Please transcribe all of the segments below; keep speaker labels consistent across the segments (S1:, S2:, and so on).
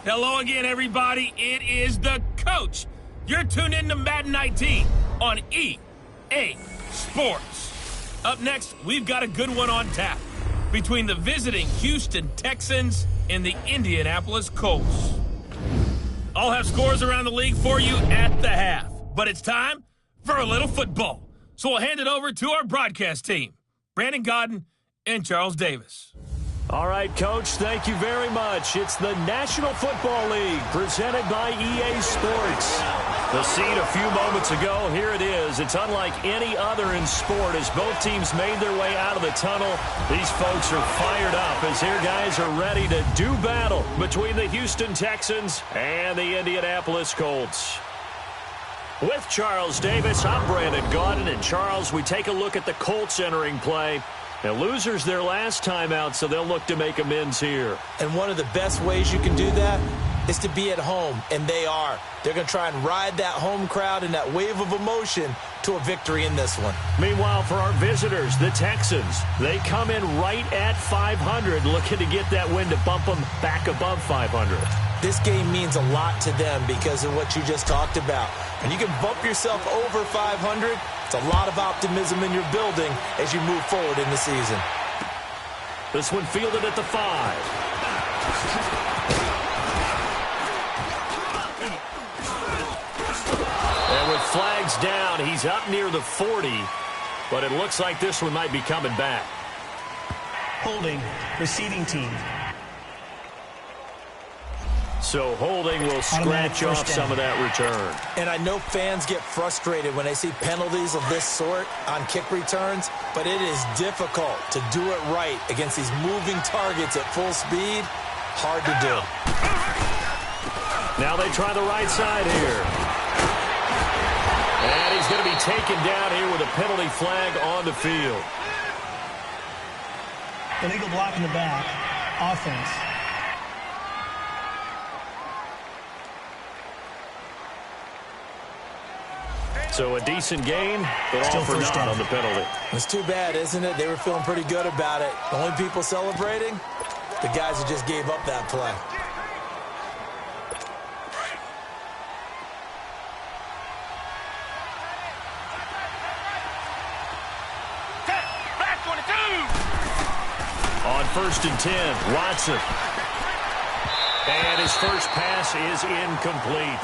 S1: Hello again, everybody. It is the coach. You're tuned in to Madden 19 on EA Sports. Up next, we've got a good one on tap between the visiting Houston Texans and the Indianapolis Colts. I'll have scores around the league for you at the half, but it's time for a little football. So we'll hand it over to our broadcast team, Brandon Godden and Charles Davis.
S2: All right, Coach, thank you very much. It's the National Football League presented by EA Sports. The scene a few moments ago, here it is. It's unlike any other in sport as both teams made their way out of the tunnel. These folks are fired up as their guys are ready to do battle between the Houston Texans and the Indianapolis Colts. With Charles Davis, I'm Brandon Godden. And Charles, we take a look at the Colts entering play. Now, losers their last time out, so they'll look to make amends here.
S3: And one of the best ways you can do that is to be at home, and they are. They're going to try and ride that home crowd and that wave of emotion to a victory in this one.
S2: Meanwhile, for our visitors, the Texans, they come in right at 500, looking to get that win to bump them back above 500.
S3: This game means a lot to them because of what you just talked about. When you can bump yourself over 500, it's a lot of optimism in your building as you move forward in the season.
S2: This one fielded at the 5. And with flags down, he's up near the 40, but it looks like this one might be coming back.
S4: Holding, receiving team.
S2: So holding will scratch off some of that return.
S3: And I know fans get frustrated when they see penalties of this sort on kick returns, but it is difficult to do it right against these moving targets at full speed. Hard to do.
S2: Now they try the right side here. And he's going to be taken down here with a penalty flag on the field.
S4: Illegal block in the back. Offense.
S2: So a decent gain, but all for naught on the penalty.
S3: It's too bad, isn't it? They were feeling pretty good about it. The only people celebrating, the guys who just gave up that play.
S2: On 1st and 10, Watson. And his first pass is incomplete.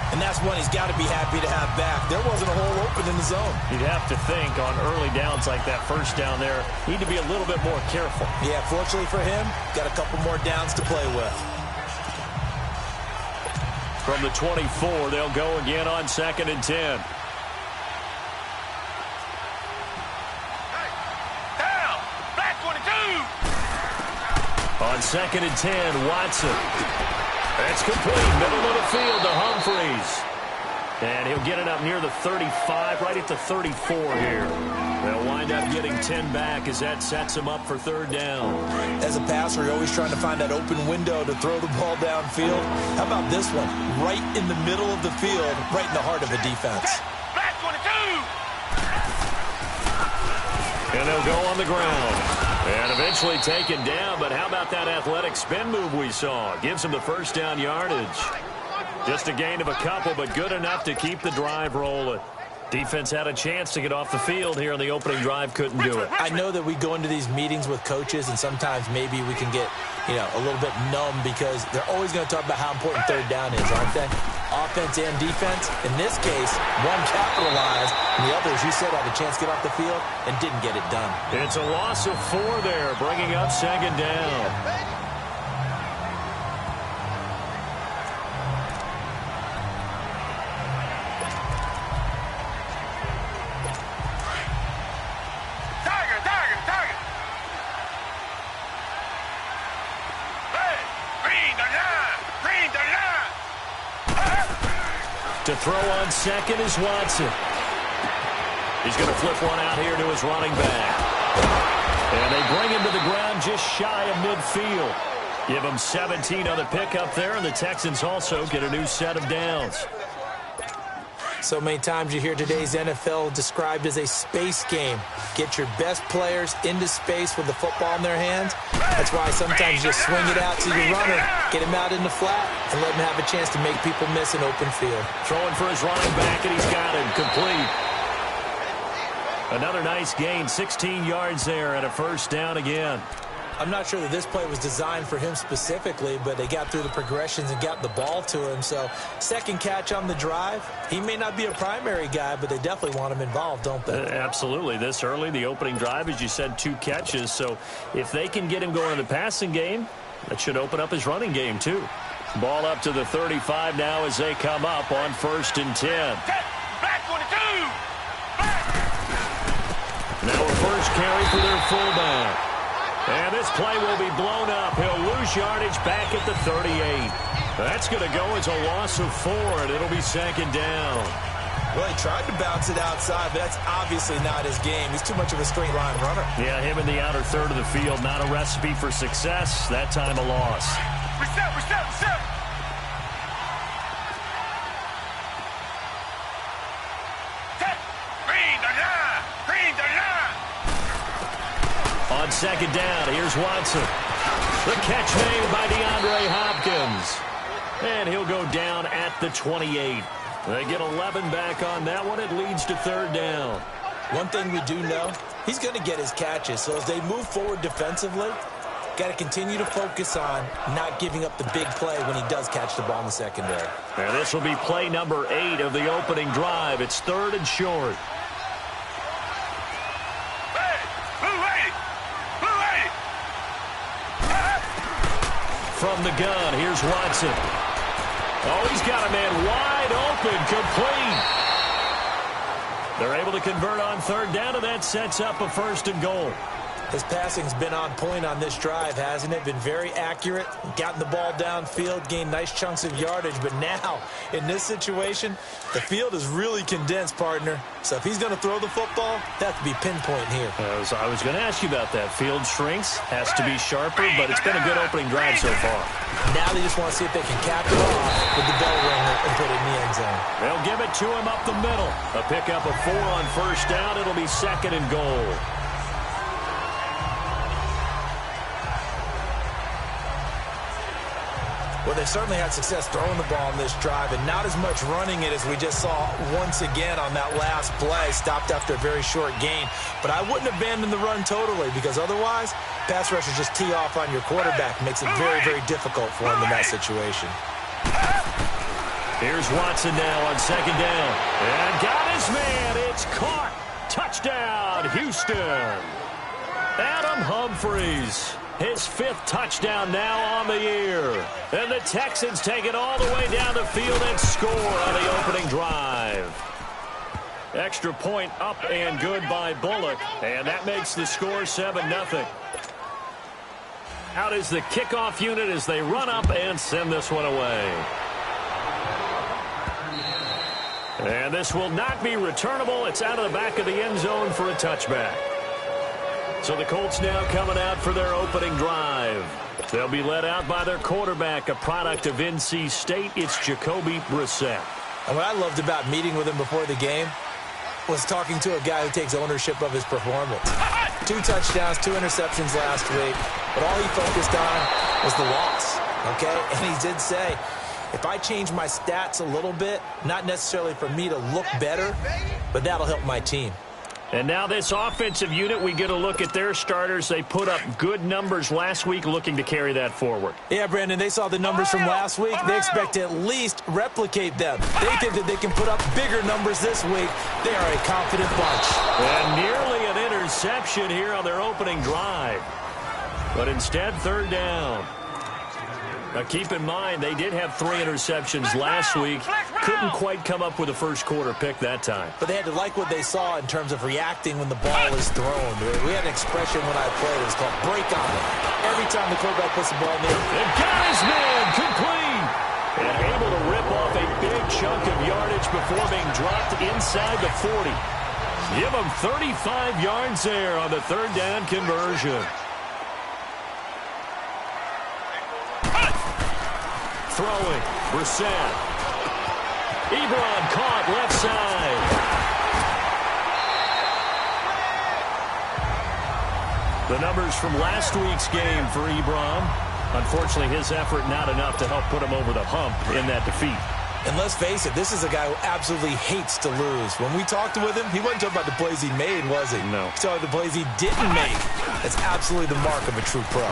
S3: And that's one he's got to be happy to have back. There wasn't a hole open in the zone.
S2: You'd have to think on early downs like that first down there, need to be a little bit more careful.
S3: Yeah, fortunately for him, got a couple more downs to play with.
S2: From the 24, they'll go again on 2nd and 10.
S1: Down! Back 22!
S2: On 2nd and 10, Watson. That's complete. Middle of the field to Humphreys. And he'll get it up near the 35, right at the 34 here. They'll wind up getting 10 back as that sets him up for 3rd down.
S3: As a passer, you're always trying to find that open window to throw the ball downfield. How about this one? Right in the middle of the field, right in the heart of a defense.
S1: Back 22!
S2: And they'll go on the ground. And eventually taken down, but how about that athletic spin move we saw? Gives him the 1st down yardage. Just a gain of a couple, but good enough to keep the drive rolling. Defense had a chance to get off the field here on the opening drive, couldn't do it.
S3: I know that we go into these meetings with coaches, and sometimes maybe we can get, a little bit numb because they're always going to talk about how important 3rd down is, aren't they? Offense and defense. In this case, one capitalized, and the other, as you said, had a chance to get off the field and didn't get it done.
S2: It's a loss of 4 there, bringing up 2nd down. To throw on 2nd is Watson. He's going to flip one out here to his running back. And they bring him to the ground just shy of midfield. Give him 17 on the pickup there, and the Texans also get a new set of downs.
S3: So many times you hear today's NFL described as a space game. Get your best players into space with the football in their hands. That's why sometimes you just swing it out to your runner, get him out in the flat, and let him have a chance to make people miss an open field.
S2: Throwing for his running back, and he's got him complete. Another nice gain, 16 yards there, and a first down again.
S3: I'm not sure that this play was designed for him specifically, but they got through the progressions and got the ball to him. So second catch on the drive. He may not be a primary guy, but they definitely want him involved, don't they?
S2: Absolutely. This early, the opening drive, as you said, 2 catches. So if they can get him going in the passing game, that should open up his running game too. Ball up to the 35 now as they come up on 1st and 10.
S1: Back 22.
S2: Now a first carry for their fullback. And this play will be blown up. He'll lose yardage back at the 38. That's going to go as a loss of 4, and it'll be 2nd down.
S3: Well, he tried to bounce it outside, but that's obviously not his game. He's too much of a straight line runner.
S2: Yeah, him in the outer third of the field. Not a recipe for success. That time a loss.
S1: Reset. Green the line.
S2: On 2nd down, here's Watson. The catch made by DeAndre Hopkins. And he'll go down at the 28. They get 11 back on that one. It leads to 3rd down.
S3: One thing we do know, he's going to get his catches. So as they move forward defensively, got to continue to focus on not giving up the big play when he does catch the ball in the secondary.
S2: And this will be play number 8 of the opening drive. It's 3rd and short. From the gun, here's Watson. Oh, he's got a man wide open, complete. They're able to convert on 3rd down, and that sets up a 1st and goal.
S3: His passing's been on point on this drive, hasn't it? Been very accurate, gotten the ball downfield, gained nice chunks of yardage. But now, in this situation, the field is really condensed, partner. So if he's going to throw the football, that has to be pinpoint here.
S2: I was going to ask you about that. Field shrinks, has to be sharper, but it's been a good opening drive so far.
S3: Now they just want to see if they can cap it off with the bell ringer and put it in the end zone.
S2: They'll give it to him up the middle. A pickup of 4 on 1st down. It'll be 2nd and goal.
S3: Well, they certainly had success throwing the ball on this drive, and not as much running it as we just saw once again on that last play. Stopped after a very short gain. But I wouldn't abandon the run totally, because otherwise, pass rushers just tee off on your quarterback. Makes it very, very difficult for him in that situation.
S2: Here's Watson now on 2nd down. And got his man. It's caught. Touchdown, Houston. Adam Humphries. His 5th touchdown now on the year. And the Texans take it all the way down the field and score on the opening drive. Extra point up and good by Bullock. And that makes the score 7-0. Out is the kickoff unit as they run up and send this one away. And this will not be returnable. It's out of the back of the end zone for a touchback. So the Colts now coming out for their opening drive. They'll be led out by their quarterback, a product of NC State. It's Jacoby Brissett.
S3: And what I loved about meeting with him before the game was talking to a guy who takes ownership of his performance. 2 touchdowns, 2 interceptions last week, but all he focused on was the loss, okay? And he did say, if I change my stats a little bit, not necessarily for me to look better, but that'll help my team.
S2: And now this offensive unit, we get a look at their starters. They put up good numbers last week, looking to carry that forward.
S3: Yeah, Brandon, they saw the numbers from last week. They expect to at least replicate them. They think that they can put up bigger numbers this week. They are a confident bunch.
S2: And nearly an interception here on their opening drive. But instead, 3rd down. Now, keep in mind, they did have 3 interceptions last week. Couldn't quite come up with a first-quarter pick that time.
S3: But they had to like what they saw in terms of reacting when the ball is thrown. We had an expression when I played. It was called break on it. Every time the quarterback puts the ball in the air.
S2: And got his man complete. And able to rip off a big chunk of yardage before being dropped inside the 40. Give him 35 yards there on the 3rd down conversion. Throwing, Brissett. Ebron caught left side. The numbers from last week's game for Ebron. Unfortunately, his effort not enough to help put him over the hump in that defeat.
S3: And let's face it, this is a guy who absolutely hates to lose. When we talked with him, he wasn't talking about the plays he made, was he?
S2: No.
S3: He talked about the plays he didn't make. That's absolutely the mark of a true pro.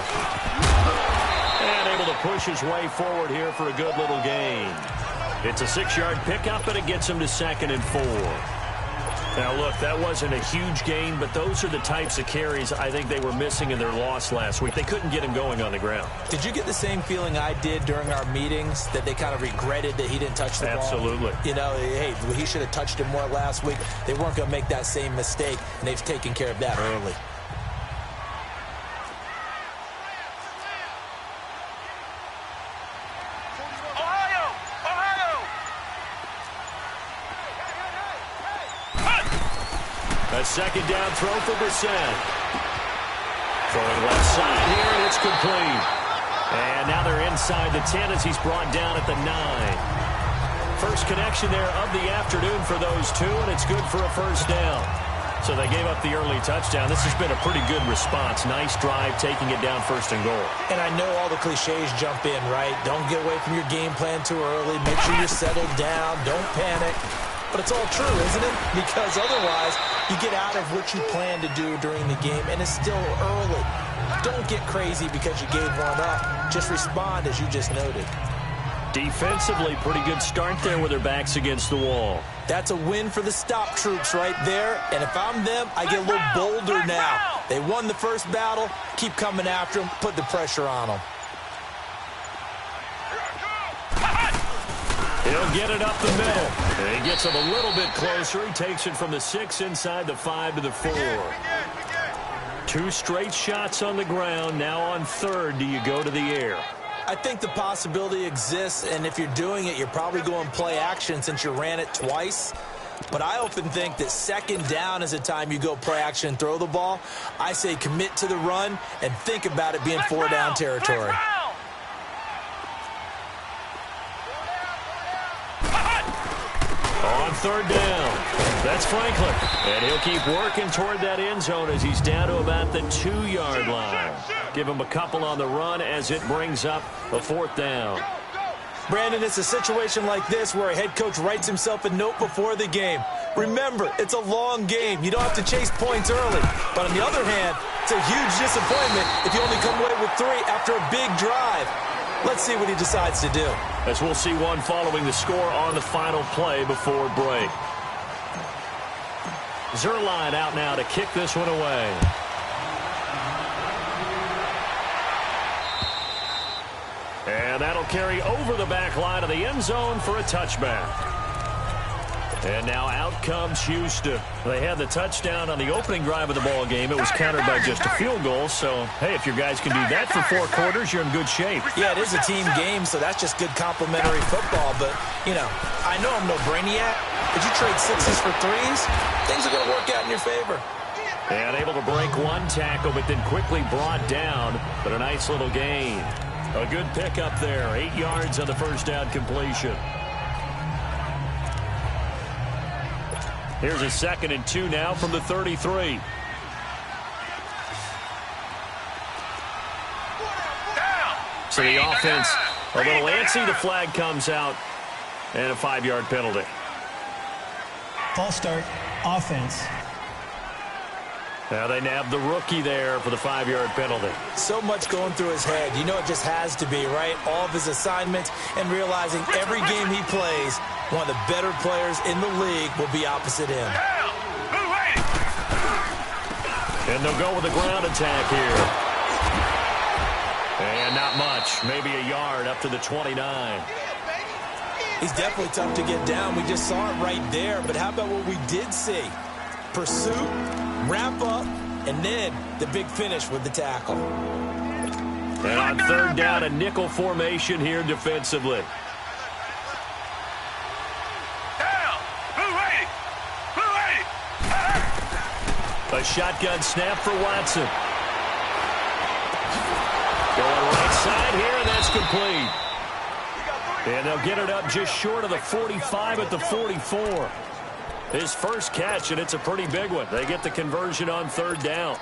S2: And able to push his way forward here for a good little gain. It's a 6-yard pickup, and it gets him to 2nd and 4. Now, look, that wasn't a huge gain, but those are the types of carries I think they were missing in their loss last week. They couldn't get him going on the ground.
S3: Did you get the same feeling I did during our meetings, that they kind of regretted that he didn't touch the ball?
S2: Absolutely.
S3: You know, hey, he should have touched it more last week. They weren't going to make that same mistake, and they've taken care of that early.
S2: A 2nd down throw for Brissett. Throwing left side here, and it's complete. And now they're inside the 10 as he's brought down at the 9. First connection there of the afternoon for those two, and it's good for a 1st down. So they gave up the early touchdown. This has been a pretty good response. Nice drive, taking it down 1st and goal. And I know all the cliches jump in, right? Don't get away from your game plan too early. Make sure you're settled down. Don't panic. But it's all true, isn't it? Because otherwise, you get out of what you plan to do during the game, and it's still early. Don't get crazy because you gave one up. Just respond as you just noted. Defensively, pretty good start there with their backs against the wall. That's a win for the stop troops right there. And if I'm them, I get a little bolder now. They won the first battle. Keep coming after them. Put the pressure on them. He'll get it up the middle. And he gets him a little bit closer. He takes it from the 6 inside the 5 to the 4. 2 straight shots on the ground. Now on 3rd, do you go to the air? I think the possibility exists, and if you're doing it, you're probably going play action since you ran it twice. But I often think that 2nd down is the time you go play action and throw the ball. I say commit to the run and think about it being 4-down territory. On 3rd down, that's Franklin. And he'll keep working toward that end zone as he's down to about the 2-yard line. Give him a couple on the run as it brings up a 4th down. Brandon, it's a situation like this where a head coach writes himself a note before the game. Remember, it's a long game. You don't have to chase points early. But on the other hand, it's a huge disappointment if you only come away with 3 after a big drive. Let's see what he decides to do. As we'll see one following the score on the final play before break. Zerline out now to kick this one away. And that'll carry over the back line of the end zone for a touchback. And now out comes Houston. They had the touchdown on the opening drive of the ball game. It was countered by just a field goal. So, hey, if your guys can do that for 4 quarters, you're in good shape. Yeah, it is a team game, so that's just good complimentary football. But, you know, I know I'm no brainiac. But you trade 6s for 3s, things are going to work out in your favor. And able to break 1 tackle, but then quickly brought down. But a nice little gain. A good pickup there. 8 yards on the 1st down completion. Here's a 2nd and 2 now from the 33. So the offense a little antsy. The flag comes out and a 5-yard penalty.
S4: False start, offense.
S2: Now they nab the rookie there for the 5-yard penalty. So much going through his head. You know it just has to be, right? All of his assignments and realizing every game he plays, one of the better players in the league will be opposite him. And they'll go with a ground attack here. And not much. Maybe a yard up to the 29. He's definitely tough to get down. We just saw it right there. But how about what we did see? Pursuit, wrap up, and then the big finish with the tackle. And on 3rd down, a nickel formation here defensively. A shotgun snap for Watson. Going right side here, and that's complete. And they'll get it up just short of the 45 at the 44. His first catch, and it's a pretty big one. They get the conversion on third down.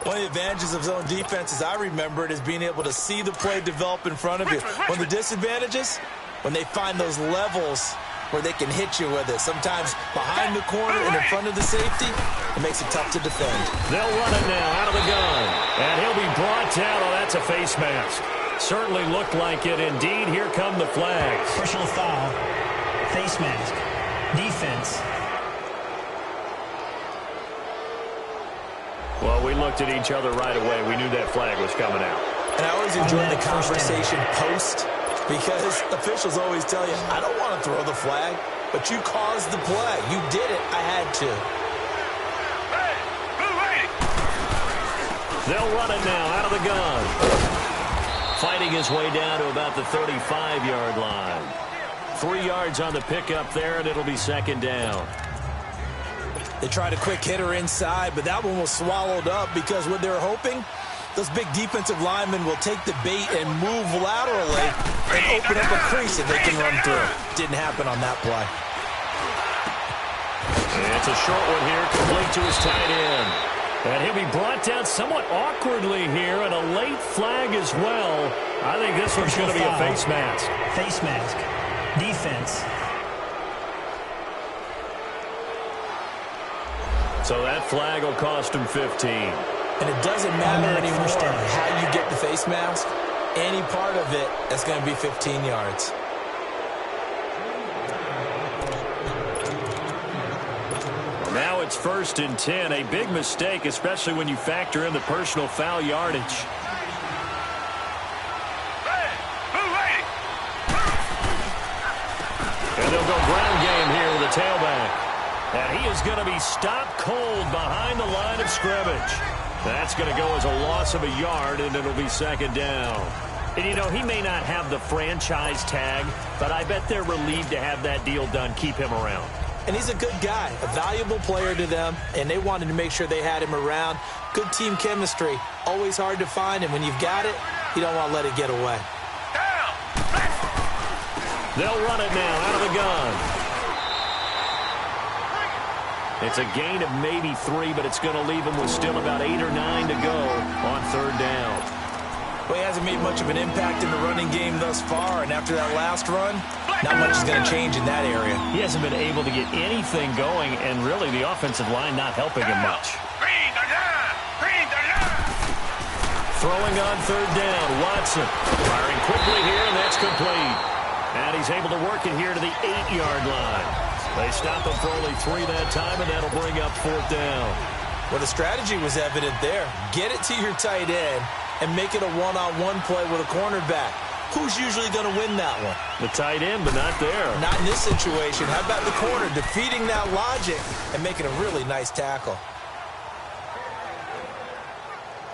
S3: One of the advantages of zone defense, as I remember it, is being able to see the play develop in front of you. One of the disadvantages, when they find those levels where they can hit you with it. Sometimes behind the corner and in front of the safety, it makes it tough to defend.
S2: They'll run it now out of the gun. And he'll be brought down. Oh, that's a face mask. Certainly looked like it. Indeed, here come the flags.
S4: Personal foul. Face mask. Defense.
S2: Well, we looked at each other right away. We knew that flag was coming out.
S3: And I always enjoy the conversation post, because officials always tell you, I don't want to throw the flag, but you caused the play. You did it. I had to.
S2: They'll run it now out of the gun. Fighting his way down to about the 35-yard line. 3 yards on the pickup there, and it'll be second down.
S3: They tried a quick hitter inside, but that one was swallowed up because what they're hoping, those big defensive linemen will take the bait and move laterally and open up a crease that they can run through. Didn't happen on that play.
S2: And it's a short one here, complete to his tight end. And he'll be brought down somewhat awkwardly here, and a late flag as well. I think this one's going to be a face mask.
S4: Face mask. Defense.
S2: So that flag will cost him 15.
S3: And it doesn't matter anymore how you get the face mask. Any part of it, that's going to be 15 yards.
S2: Now it's 1st and 10. A big mistake, especially when you factor in the personal foul yardage. And they'll go ground game here with a tailback. And he is going to be stopped cold behind the line of scrimmage. That's going to go as a loss of a yard, and it'll be second down. And, you know, he may not have the franchise tag, but I bet they're relieved to have that deal done, keep him around.
S3: And he's a good guy, a valuable player to them, and they wanted to make sure they had him around. Good team chemistry, always hard to find, and when you've got it, you don't want to let it get away.
S2: They'll run it now out of the gun. It's a gain of maybe 3, but it's going to leave him with still about 8 or 9 to go on third down.
S3: Well, he hasn't made much of an impact in the running game thus far, and after that last run, not much is going to change in that area.
S2: He hasn't been able to get anything going, and really the offensive line not helping him much. Throwing on third down, Watson. Firing quickly here, and that's complete. And he's able to work it here to the 8-yard line. They stop him for only 3 that time, and that'll bring up fourth down.
S3: Well, the strategy was evident there. Get it to your tight end and make it a one-on-one play with a cornerback. Who's usually going to win that one?
S2: The tight end, but not there.
S3: Not in this situation. How about the corner defeating that logic and making a really nice tackle?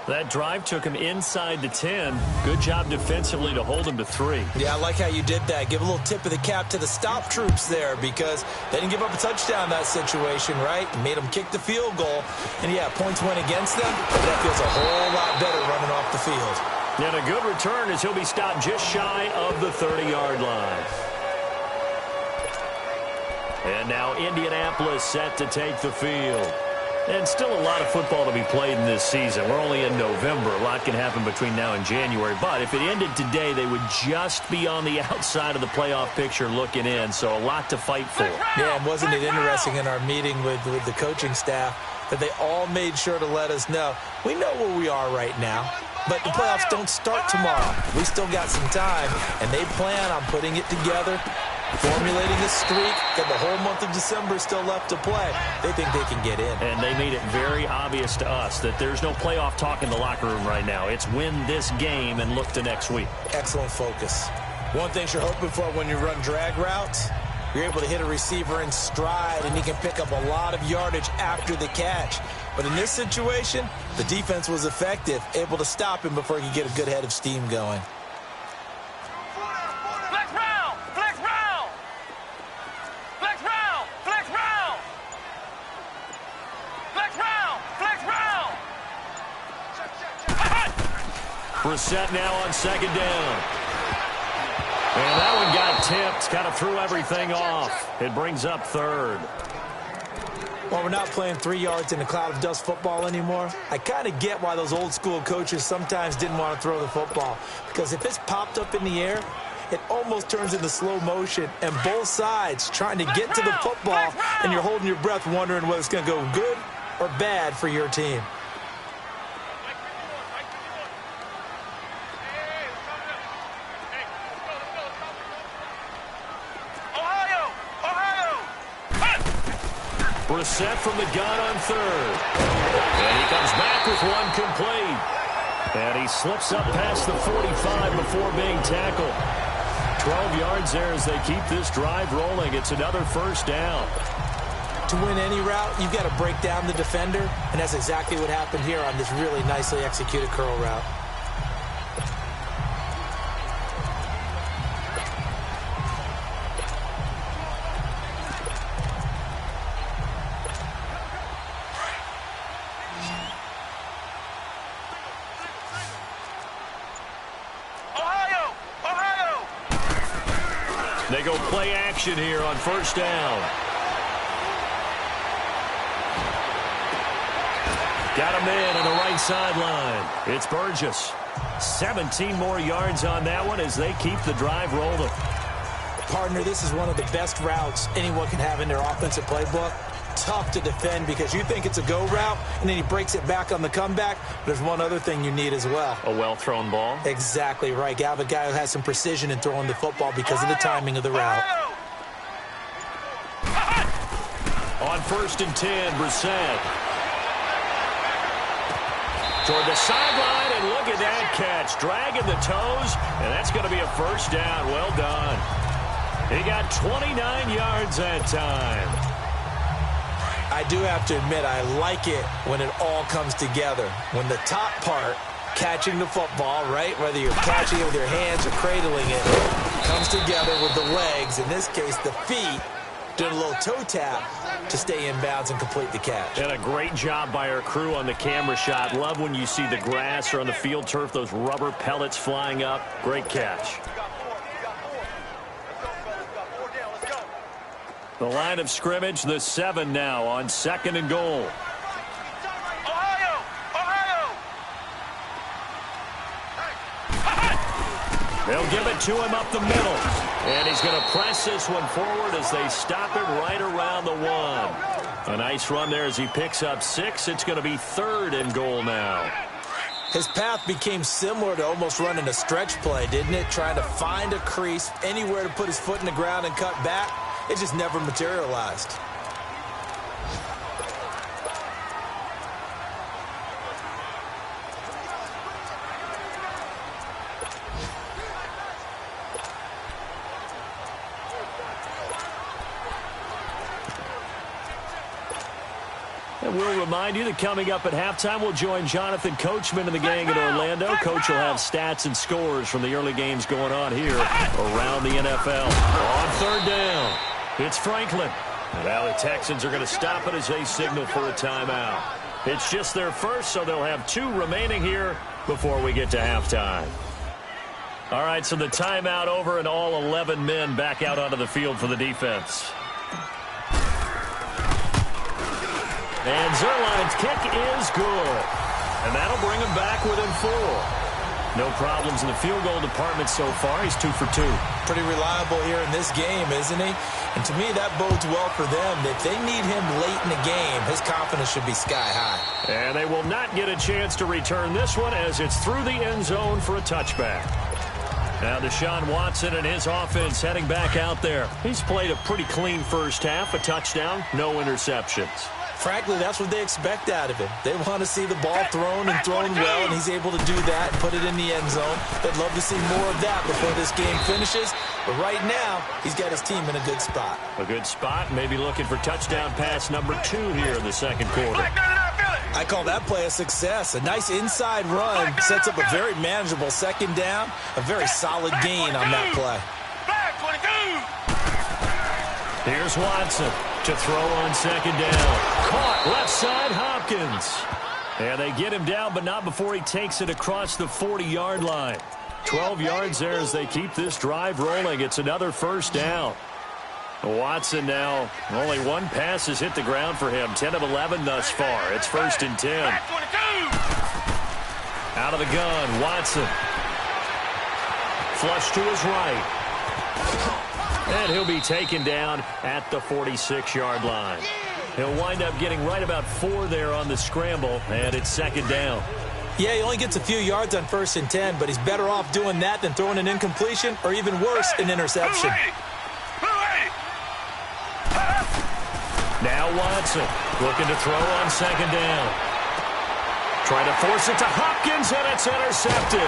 S2: That drive took him inside the 10. Good job defensively to hold him to 3.
S3: Yeah, I like how you did that. Give a little tip of the cap to the stop troops there, because they didn't give up a touchdown in that situation, right? Made them kick the field goal. And, yeah, points went against them, but that feels a whole lot better running off the field.
S2: And a good return as he'll be stopped just shy of the 30-yard line. And now Indianapolis set to take the field. And still a lot of football to be played in this season. We're only in November. A lot can happen between now and January. But if it ended today, they would just be on the outside of the playoff picture looking in. So a lot to fight for.
S3: Yeah, and wasn't it interesting in our meeting with the coaching staff that they all made sure to let us know, we know where we are right now, but the playoffs don't start tomorrow. We still got some time, and they plan on putting it together, formulating a streak, got the whole month of December still left to play. They think they can get in.
S2: And they made it very obvious to us that there's no playoff talk in the locker room right now. It's win this game and look to next week.
S3: Excellent focus. One thing you're hoping for when you run drag routes, you're able to hit a receiver in stride, and he can pick up a lot of yardage after the catch. But in this situation, the defense was effective, able to stop him before he could get a good head of steam going.
S2: Brissett now on second down. And that one got tipped. Kind of threw everything off. It brings up third.
S3: Well, we're not playing 3 yards in a cloud of dust football anymore. I kind of get why those old school coaches sometimes didn't want to throw the football. Because if it's popped up in the air, it almost turns into slow motion. And both sides trying to get to the football, and you're holding your breath wondering whether it's going to go good or bad for your team.
S2: Brissett from the gun on third. And he comes back with one complete. And he slips up past the 45 before being tackled. 12 yards there as they keep this drive rolling. It's another first down.
S3: To win any route, you've got to break down the defender, and that's exactly what happened here on this really nicely executed curl route.
S2: They go play action here on first down. Got him in on the right sideline. It's Burgess. 17 more yards on that one as they keep the drive rolling.
S3: Partner, this is one of the best routes anyone can have in their offensive playbook. Tough to defend because you think it's a go route, and then he breaks it back on the comeback. There's one other thing you need as well.
S2: A well-thrown ball?
S3: Exactly right. You have a guy who has some precision in throwing the football because of the timing of the route.
S2: On 1st and 10, Brissett. Toward the sideline, and look at that catch. Dragging the toes, and that's going to be a first down. Well done. He got 29 yards that time.
S3: I do have to admit, I like it when it all comes together. When the top part, catching the football, right, whether you're catching it with your hands or cradling it, comes together with the legs, in this case the feet, doing a little toe tap to stay in bounds and complete the catch.
S2: And a great job by our crew on the camera shot. Love when you see the grass or on the field turf, those rubber pellets flying up. Great catch. The line of scrimmage, the 7 now on 2nd and goal. They'll give it to him up the middle. And he's going to press this one forward as they stop it right around the 1. A nice run there as he picks up 6. It's going to be 3rd and goal now.
S3: His path became similar to almost running a stretch play, didn't it? Trying to find a crease, anywhere to put his foot in the ground and cut back. It just never materialized.
S2: And we'll remind you that coming up at halftime, we'll join Jonathan Coachman and the gang in Orlando. Coach will have stats and scores from the early games going on here around the NFL. On 3rd down, it's Franklin. Now the Texans are going to stop it as they signal for a timeout. It's just their first, so they'll have 2 remaining here before we get to halftime. All right, so the timeout over and all 11 men back out onto the field for the defense. And Zerline's kick is good. And that'll bring him back within 4. No problems in the field goal department so far. He's 2 for 2.
S3: Pretty reliable here in this game, isn't he? And to me, that bodes well for them. If they need him late in the game, his confidence should be sky high.
S2: And they will not get a chance to return this one as it's through the end zone for a touchback. Now Deshaun Watson and his offense heading back out there. He's played a pretty clean first half, a touchdown, no interceptions.
S3: Frankly, that's what they expect out of him. They want to see the ball thrown and thrown well, and he's able to do that and put it in the end zone. They'd love to see more of that before this game finishes. But right now, he's got his team in a good spot.
S2: A good spot, maybe looking for touchdown pass number 2 here in the second quarter.
S3: I call that play a success. A nice inside run sets up a very manageable 2nd down. A very solid gain on that play.
S2: Here's Watson to throw on 2nd down. Caught left side, Hopkins. And they get him down, but not before he takes it across the 40-yard line. 12 yards there as they keep this drive rolling. It's another first down. Watson now, only one pass has hit the ground for him. 10 of 11 thus far. It's 1st and 10. Out of the gun, Watson. Flush to his right. And he'll be taken down at the 46-yard line. He'll wind up getting right about 4 there on the scramble, and it's 2nd down.
S3: Yeah, he only gets a few yards on 1st and 10, but he's better off doing that than throwing an incompletion or even worse, an interception.
S2: Now Watson looking to throw on 2nd down. Trying to force it to Hopkins, and it's intercepted.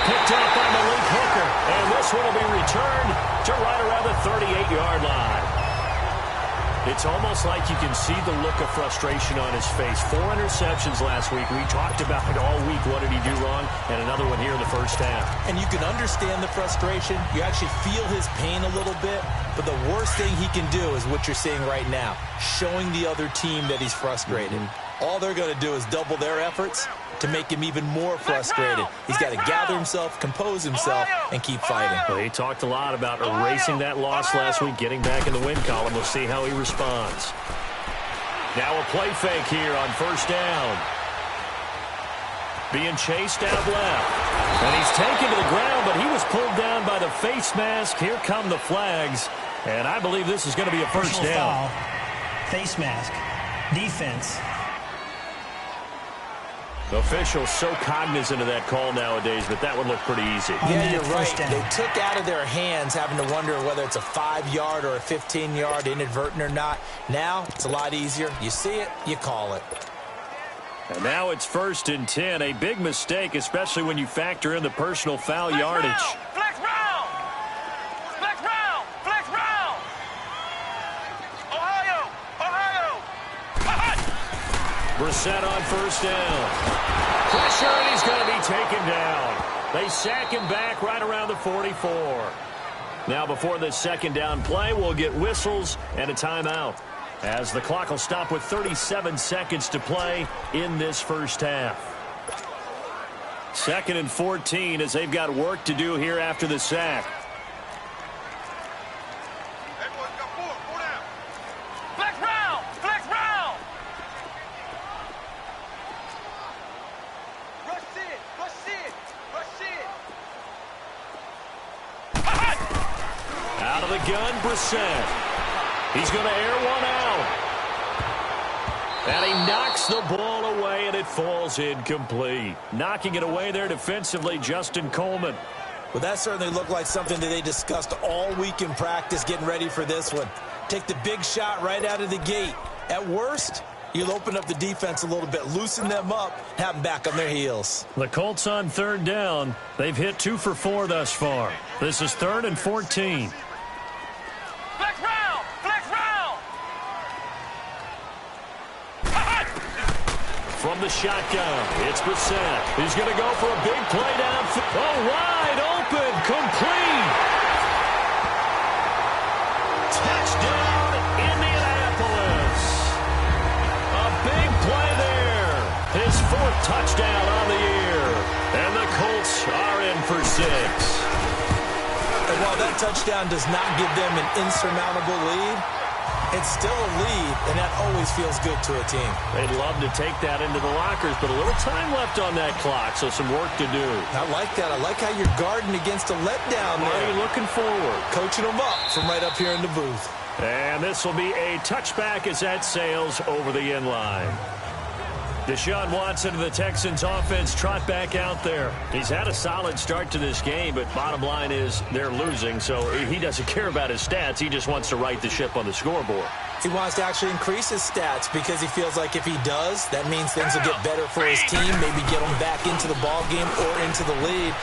S2: Picked up by Malik Hooker, and this one will be returned to right around the 38-yard line. It's almost like you can see the look of frustration on his face. 4 interceptions last week. We talked about it all week. What did he do wrong? And another one here in the first half. And you can understand the frustration. You actually feel his pain a little bit. But the worst thing he can do is what you're seeing right now, showing the other team that he's frustrated. All they're going to do is double their efforts to make him even more frustrated. He's got to gather himself, compose himself, and keep fighting. Well, he talked a lot about erasing that loss last week, getting back in the win column. We'll see how he responds. Now a play fake here on 1st down. Being chased out left. And he's taken to the ground, but he was pulled down by the face mask. Here come the flags. And I believe this is going to be a 1st down.
S4: Foul, face mask, defense.
S2: The officials so cognizant of that call nowadays, but that would look pretty easy.
S3: Yeah, you're right. They took out of their hands having to wonder whether it's a 5-yard or a 15-yard, inadvertent or not. Now, it's a lot easier. You see it, you call it.
S2: And now it's 1st and 10. A big mistake, especially when you factor in the personal foul yardage.
S1: Flex round! Flex round! Flex round! Ohio!
S2: Brissett on 1st down. Pressure, and he's going to be taken down. They sack him back right around the 44. Now before this 2nd down play, we'll get whistles and a timeout, as the clock will stop with 37 seconds to play in this first half. 2nd and 14 as they've got work to do here after the sack.
S1: Flex round! Flex round! Rush it! Rush it! Rush it!
S2: Out of the gun, Brissett. He's going to air one out. And he knocks the ball away, and it falls incomplete. Knocking it away there defensively, Justin Coleman.
S3: Well, that certainly looked like something that they discussed all week in practice, getting ready for this one. Take the big shot right out of the gate. At worst, you'll open up the defense a little bit, loosen them up, have them back on their heels.
S2: The Colts on 3rd down. They've hit 2 for 4 thus far. This is 3rd and 14.
S1: Flex round! Flex round!
S2: From the shotgun, it's Brissett. He's going to go for a big play down. Oh, wide open, complete. Touchdown, Indianapolis. A big play there. His 4th touchdown on the year. And the Colts are in for 6.
S3: And while that touchdown does not give them an insurmountable lead, it's still a lead, and that always feels good to a team.
S2: They'd love to take that into the lockers, but a little time left on that clock, so some work to do.
S3: I like that. I like how you're guarding against a letdown there.
S2: Are you looking forward?
S3: Coaching them up from right up here in the booth.
S2: And this will be a touchback as that sails over the end line. Deshaun Watson of the Texans offense trot back out there. He's had a solid start to this game, but bottom line is they're losing, so he doesn't care about his stats. He just wants to right the ship on the scoreboard.
S3: He wants to actually increase his stats because he feels like if he does, that means things will get better for his team, maybe get him back into the ball game or into the lead.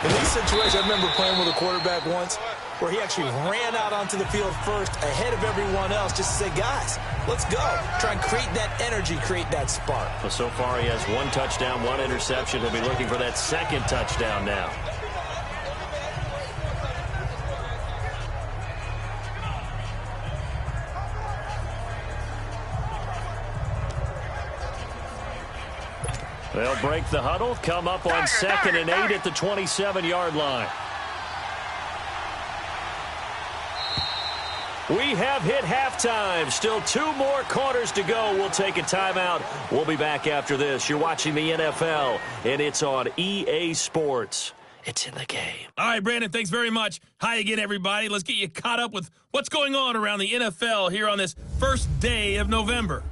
S3: In these situations, I remember playing with a quarterback once where he actually ran out onto the field first ahead of everyone else just to say, guys, let's go. Try and create that energy, create that spark.
S2: Well, so far he has 1 touchdown, 1 interception. He'll be looking for that 2nd touchdown now. They'll break the huddle, come up on 2nd and 8 at the 27-yard line. We have hit halftime. Still 2 more quarters to go. We'll take a timeout. We'll be back after this. You're watching the NFL, and it's on EA Sports. It's in the game.
S1: All right, Brandon, thanks very much. Hi again, everybody. Let's get you caught up with what's going on around the NFL here on this first day of November.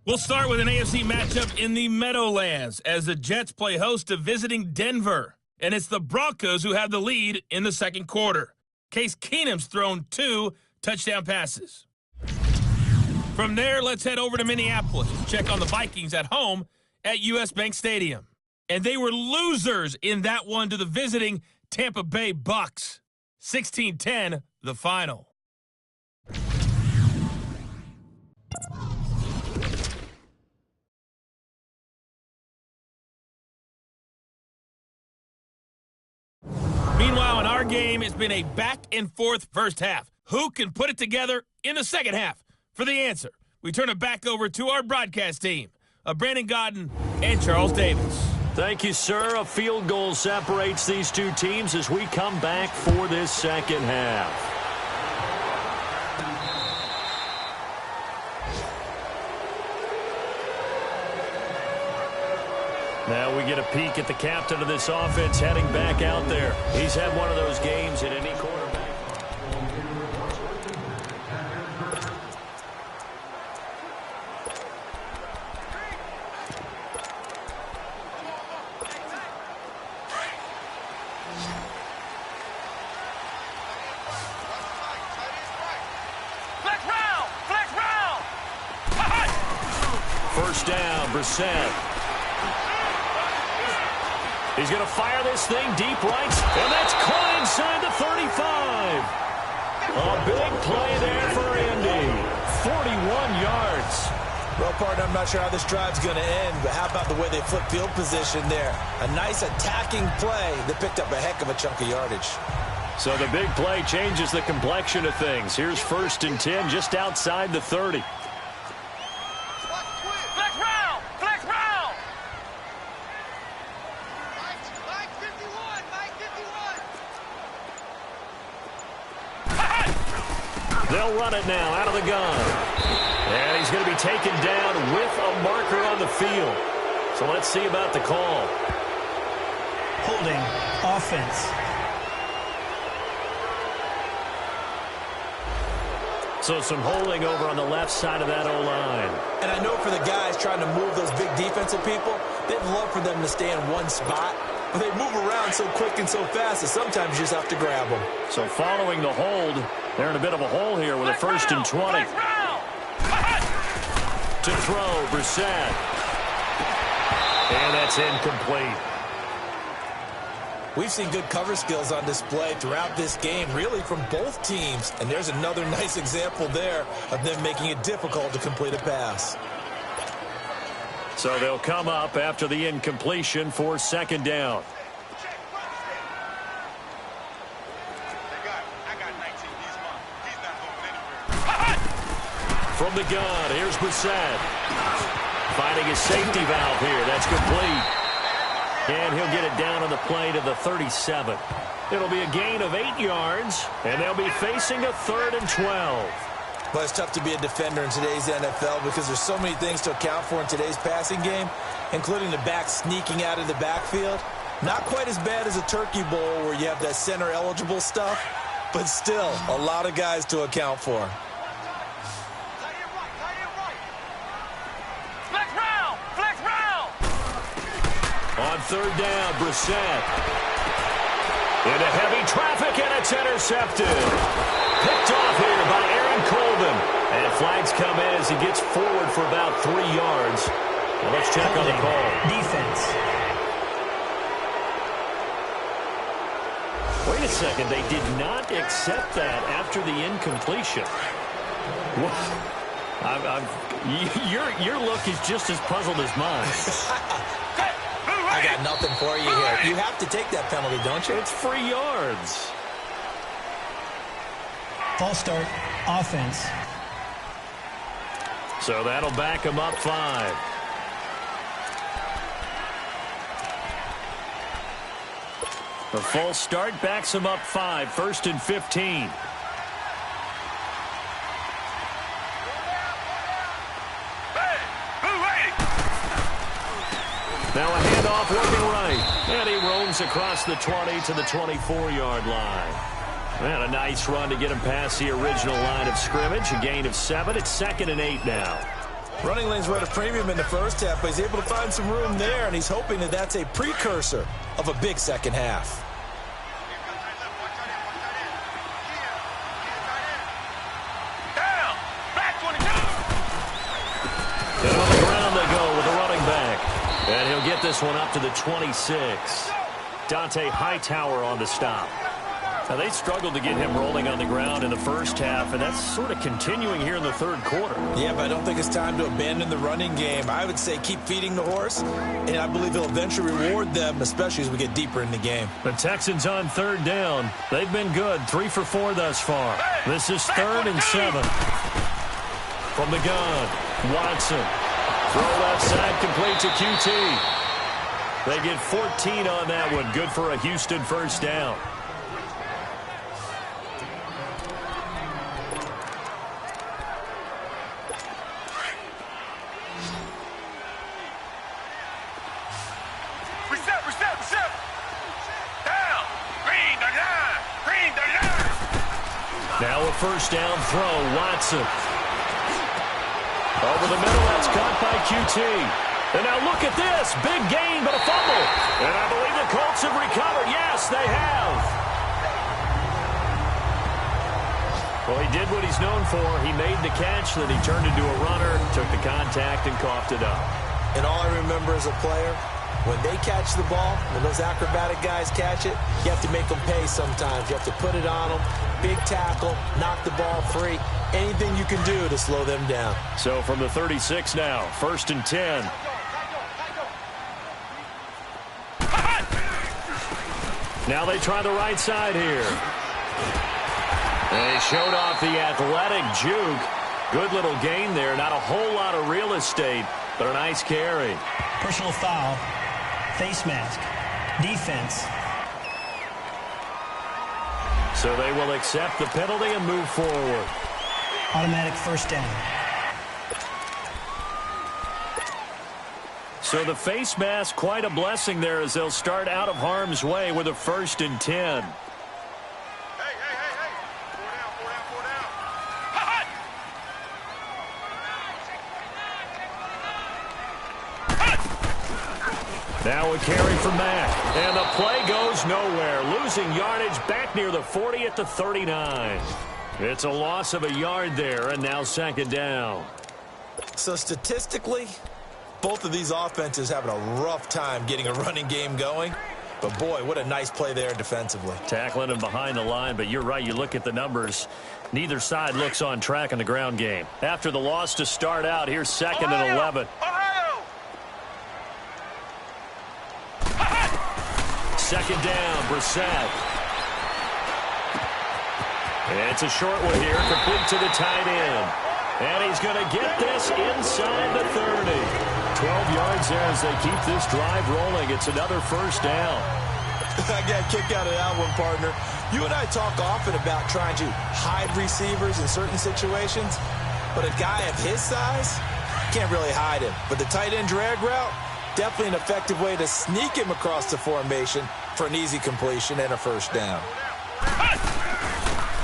S1: We'll start with an AFC matchup in the Meadowlands as the Jets play host to visiting Denver. And it's the Broncos who have the lead in the second quarter. Case Keenum's thrown 2 touchdown passes. From there, let's head over to Minneapolis to check on the Vikings at home at U.S. Bank Stadium. And they were losers in that one to the visiting Tampa Bay Bucks. 16-10, the final. Meanwhile, in our game, it's been a back-and-forth first half. Who can put it together in the second half? For the answer, we turn it back over to our broadcast team of Brandon Godden and Charles Davis.
S2: Thank you, sir. A field goal separates these two teams as we come back for this second half. Now we get a peek at the captain of this offense heading back out there. He's had one of those games in any quarterback. First down, Brissett. He's going to fire this thing deep right, and that's caught inside the 35. A big play there for Indy. 41 yards.
S3: Well, partner, I'm not sure how this drive's going to end, but how about the way they flip field position there? A nice attacking play that picked up a heck of a chunk of yardage.
S2: So the big play changes the complexion of things. Here's 1st and 10 just outside the 30. They'll run it now out of the gun. And he's going to be taken down with a marker on the field. So let's see about the call.
S4: Holding offense.
S2: So some holding over on the left side of that O-line.
S3: And I know for the guys trying to move those big defensive people, they'd love for them to stay in one spot. But they move around so quick and so fast that sometimes you just have to grab them.
S2: So following the hold, they're in a bit of a hole here with a 1st and 20. To throw, Brissett. And that's incomplete.
S3: We've seen good cover skills on display throughout this game, really from both teams. And there's another nice example there of them making it difficult to complete a pass.
S2: So they'll come up after the incompletion for 2nd down. From the gun, here's Brissett. Finding his safety valve here. That's complete. And he'll get it down on the play to the 37. It'll be a gain of 8 yards, and they'll be facing a 3rd and 12.
S3: Well, it's tough to be a defender in today's NFL because there's so many things to account for in today's passing game, including the back sneaking out of the backfield. Not quite as bad as a turkey bowl where you have that center-eligible stuff, but still a lot of guys to account for.
S2: On 3rd down, Brissett. Into heavy traffic, and it's intercepted. Picked off here by Aaron Colvin. And flags come in as he gets forward for about 3 yards. Well, let's check on the call.
S4: Defense.
S2: Wait a second. They did not accept that after the incompletion. Your look is just as puzzled as mine.
S3: I got nothing for you here. You have to take that penalty, don't you?
S2: It's free yards.
S4: False start, offense.
S2: So that'll back him up 5. The false start backs him up 5, 1st and 15. Now a handoff working right. And he roams across the 20 to the 24-yard line. And a nice run to get him past the original line of scrimmage. A gain of 7. It's 2nd and 8 now.
S3: Running lanes were at a premium in the first half, but he's able to find some room there, and he's hoping that that's a precursor of a big second half.
S1: Down! Back 22!
S2: And on the ground they go with the running back. And he'll get this one up to the 26. Dante Hightower on the stop. Now, they struggled to get him rolling on the ground in the first half, and that's sort of continuing here in the third quarter.
S3: Yeah, but I don't think it's time to abandon the running game. I would say keep feeding the horse, and I believe he'll eventually reward them, especially as we get deeper in the game.
S2: The Texans on 3rd down. They've been good, 3 for 4 thus far. This is 3rd and 7. From the gun, Watson. Throw left side, complete to QT. They get 14 on that one. Good for a Houston first down.
S1: Reset. Down. Green the line.
S2: Now a first down throw, Watson. Over the middle, that's caught by QT. And now look at this. Big gain, but a fumble. And I believe the Colts have recovered. Yes, they have. Well, he did what he's known for. He made the catch, then he turned into a runner, took the contact, and coughed it up.
S3: And all I remember as a player, when they catch the ball, when those acrobatic guys catch it, you have to make them pay sometimes. You have to put it on them. Big tackle, knock the ball free. Anything you can do to slow them down.
S2: So from the 36 now, 1st and 10. Now they try the right side here. They showed off the athletic juke. Good little gain there. Not a whole lot of real estate, but a nice carry.
S4: Personal foul. Face mask. Defense.
S2: So they will accept the penalty and move forward.
S4: Automatic first down.
S2: So the face mask, quite a blessing there as they'll start out of harm's way with a 1st and 10.
S1: Hey. Four down.
S2: Now a carry from Mack. And the play goes nowhere. Losing yardage back near the 40 at the 39. It's a loss of a yard there, and now 2nd down.
S3: So statistically, both of these offenses having a rough time getting a running game going. But, boy, what a nice play there defensively.
S2: Tackling him behind the line, but you're right. You look at the numbers. Neither side looks on track in the ground game. After the loss to start out, here's 2nd and 11. Second down, Brissett. It's a short one here, complete to the tight end. And he's going to get this inside the 30. 12 yards there as they keep this drive rolling. It's another first down.
S3: I got a kick out of that one, partner. You and I talk often about trying to hide receivers in certain situations, but a guy of his size can't really hide him. But the tight end drag route, definitely an effective way to sneak him across the formation for an easy completion and a first down.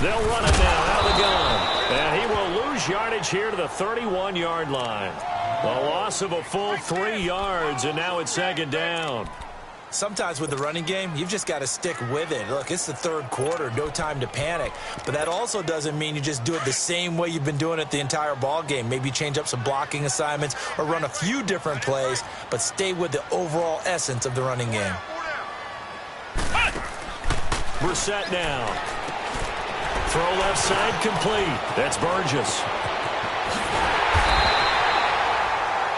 S2: They'll run it now out of the gun. And he will lose yardage here to the 31-yard line. A loss of a full 3 yards, and now it's 2nd down.
S3: Sometimes with the running game, you've just got to stick with it. Look, it's the third quarter, no time to panic. But that also doesn't mean you just do it the same way you've been doing it the entire ball game. Maybe change up some blocking assignments or run a few different plays, but stay with the overall essence of the running game.
S2: Brissett now. Throw left side complete. That's Burgess.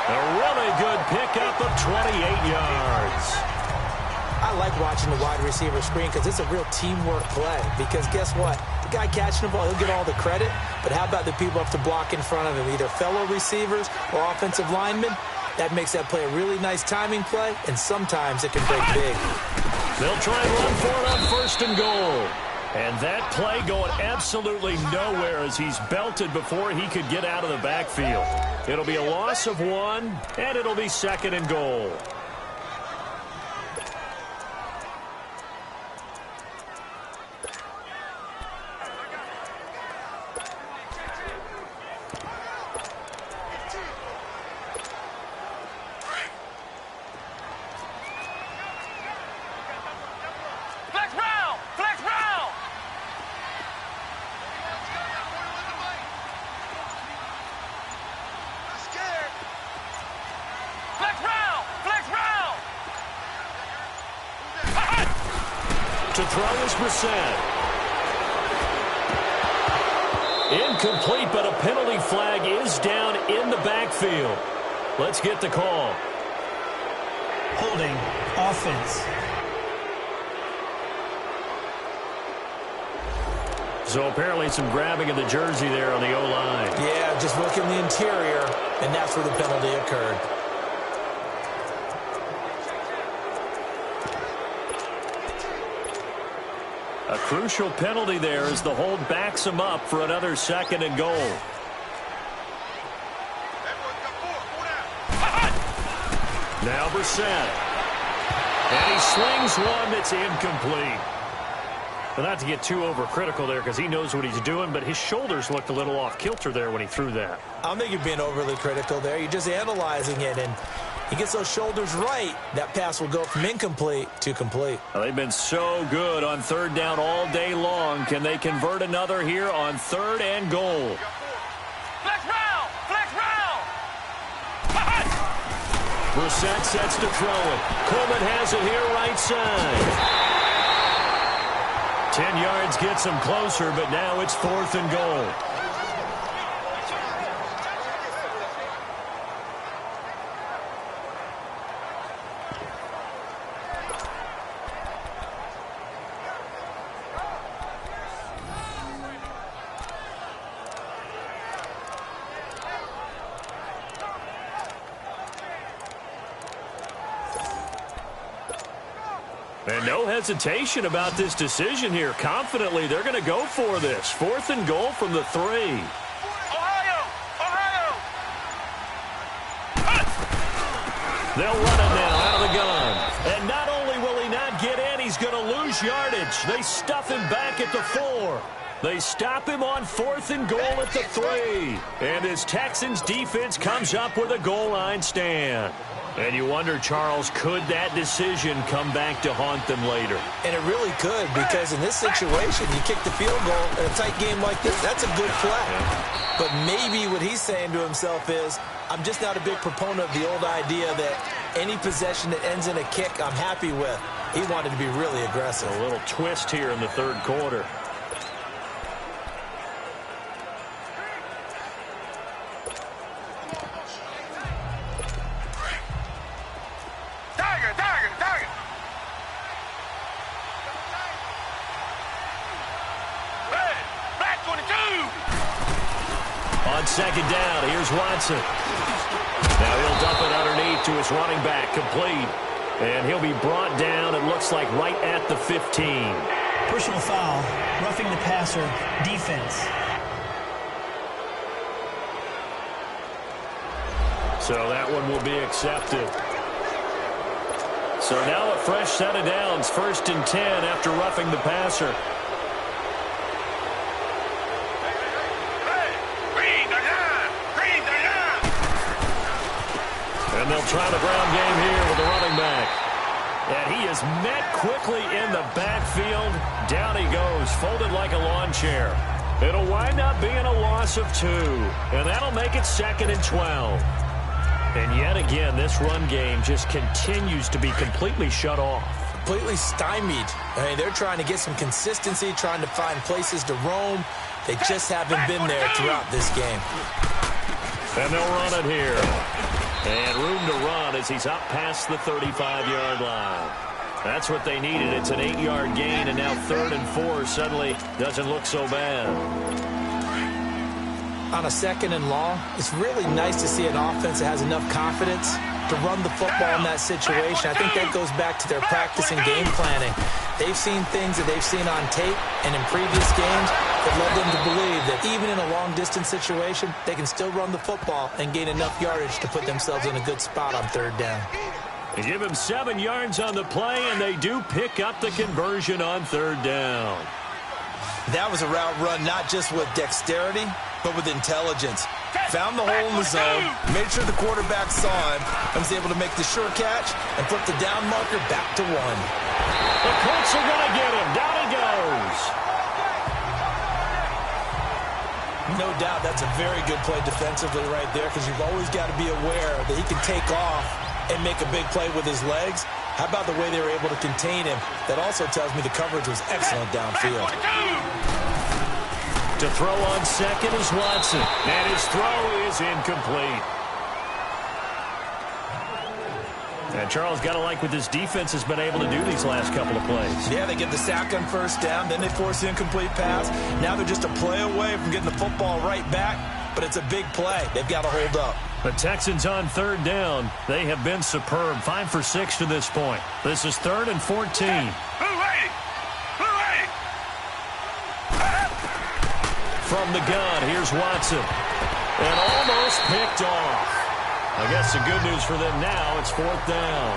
S2: A really good pickup of 28 yards.
S3: I I like watching the wide receiver screen because it's a real teamwork play. Because guess what? The guy catching the ball, he'll get all the credit. But how about the people up to block in front of him, either fellow receivers or offensive linemen? That makes that play a really nice timing play, and sometimes it can break big.
S2: They'll try and run for it on 1st and goal. And that play going absolutely nowhere as he's belted before he could get out of the backfield. It'll be a loss of 1, and it'll be 2nd and goal. To throw is Brissett. Incomplete, but a penalty flag is down in the backfield. Let's get the call.
S4: Holding, offense.
S2: So apparently some grabbing of the jersey there on the O-line.
S3: Yeah, just look in the interior, and that's where the penalty occurred.
S2: A crucial penalty there as the hold backs him up for another 2nd and goal. Now Brissett. And he slings one that's incomplete. But not to get too overcritical there because he knows what he's doing, but his shoulders looked a little off kilter there when he threw that.
S3: I don't think you're being overly critical there. You're just analyzing it, and he gets those shoulders right, that pass will go from incomplete to complete.
S2: Well, they've been so good on 3rd down all day long. Can they convert another here on 3rd and goal?
S1: Flex round! Flex round!
S2: Brissett sets to throw it. Coleman has it here right side. 10 yards gets him closer, but now it's 4th and goal. And no hesitation about this decision here. Confidently, they're going to go for this. 4th and goal from the 3.
S1: Ohio! Ohio!
S2: They'll run it now out of the gun. And not only will he not get in, he's going to lose yardage. They stuff him back at the 4. They stop him on 4th and goal at the 3. And his Texans defense comes up with a goal line stand. And you wonder, Charles, could that decision come back to haunt them later?
S3: And it really could, because in this situation, you kick the field goal in a tight game like this, that's a good play. But maybe what he's saying to himself is, I'm just not a big proponent of the old idea that any possession that ends in a kick I'm happy with. He wanted to be really aggressive.
S2: A little twist here in the 3rd quarter. On 2nd down, here's Watson. Now he'll dump it underneath to his running back, complete. And he'll be brought down, it looks like, right at the 15.
S4: Personal foul, roughing the passer, defense.
S2: So that one will be accepted. So now a fresh set of downs, 1st and 10 after roughing the passer. And they'll try the ground game here with the running back. And he is met quickly in the backfield. Down he goes, folded like a lawn chair. It'll wind up being a loss of 2. And that'll make it 2nd and 12. And yet again, this run game just continues to be completely shut off.
S3: Completely stymied. I mean, they're trying to get some consistency, trying to find places to roam. They just haven't been there throughout this game.
S2: And they'll run it here. And room to run as he's up past the 35-yard line. That's what they needed. It's an 8-yard gain, and now 3rd and 4 suddenly doesn't look so bad.
S3: On a 2nd and long, it's really nice to see an offense that has enough confidence to run the football in that situation. I think that goes back to their practice and game planning. They've seen things that they've seen on tape and in previous games that led them to believe that even in a long-distance situation, they can still run the football and gain enough yardage to put themselves in a good spot on 3rd down.
S2: They give him 7 yards on the play, and they do pick up the conversion on 3rd down.
S3: That was a route run not just with dexterity, but with intelligence. Found the hole in the zone, made sure the quarterback saw him, and was able to make the sure catch and flip the down marker back to 1.
S2: The Colts are going to get him. Down he goes.
S3: No doubt that's a very good play defensively right there, because you've always got to be aware that he can take off and make a big play with his legs. How about the way they were able to contain him? That also tells me the coverage was excellent downfield.
S2: To throw on 2nd is Watson, and his throw is incomplete. And Charles, got to like what this defense has been able to do these last couple of plays.
S3: Yeah, they get the sack on 1st down, then they force the incomplete pass. Now they're just a play away from getting the football right back, but it's a big play. They've got to hold up.
S2: The Texans on 3rd down. They have been superb, 5 for 6 to this point. This is 3rd and 14. From the gun, here's Watson. And almost picked off. I guess the good news for them now, it's 4th down.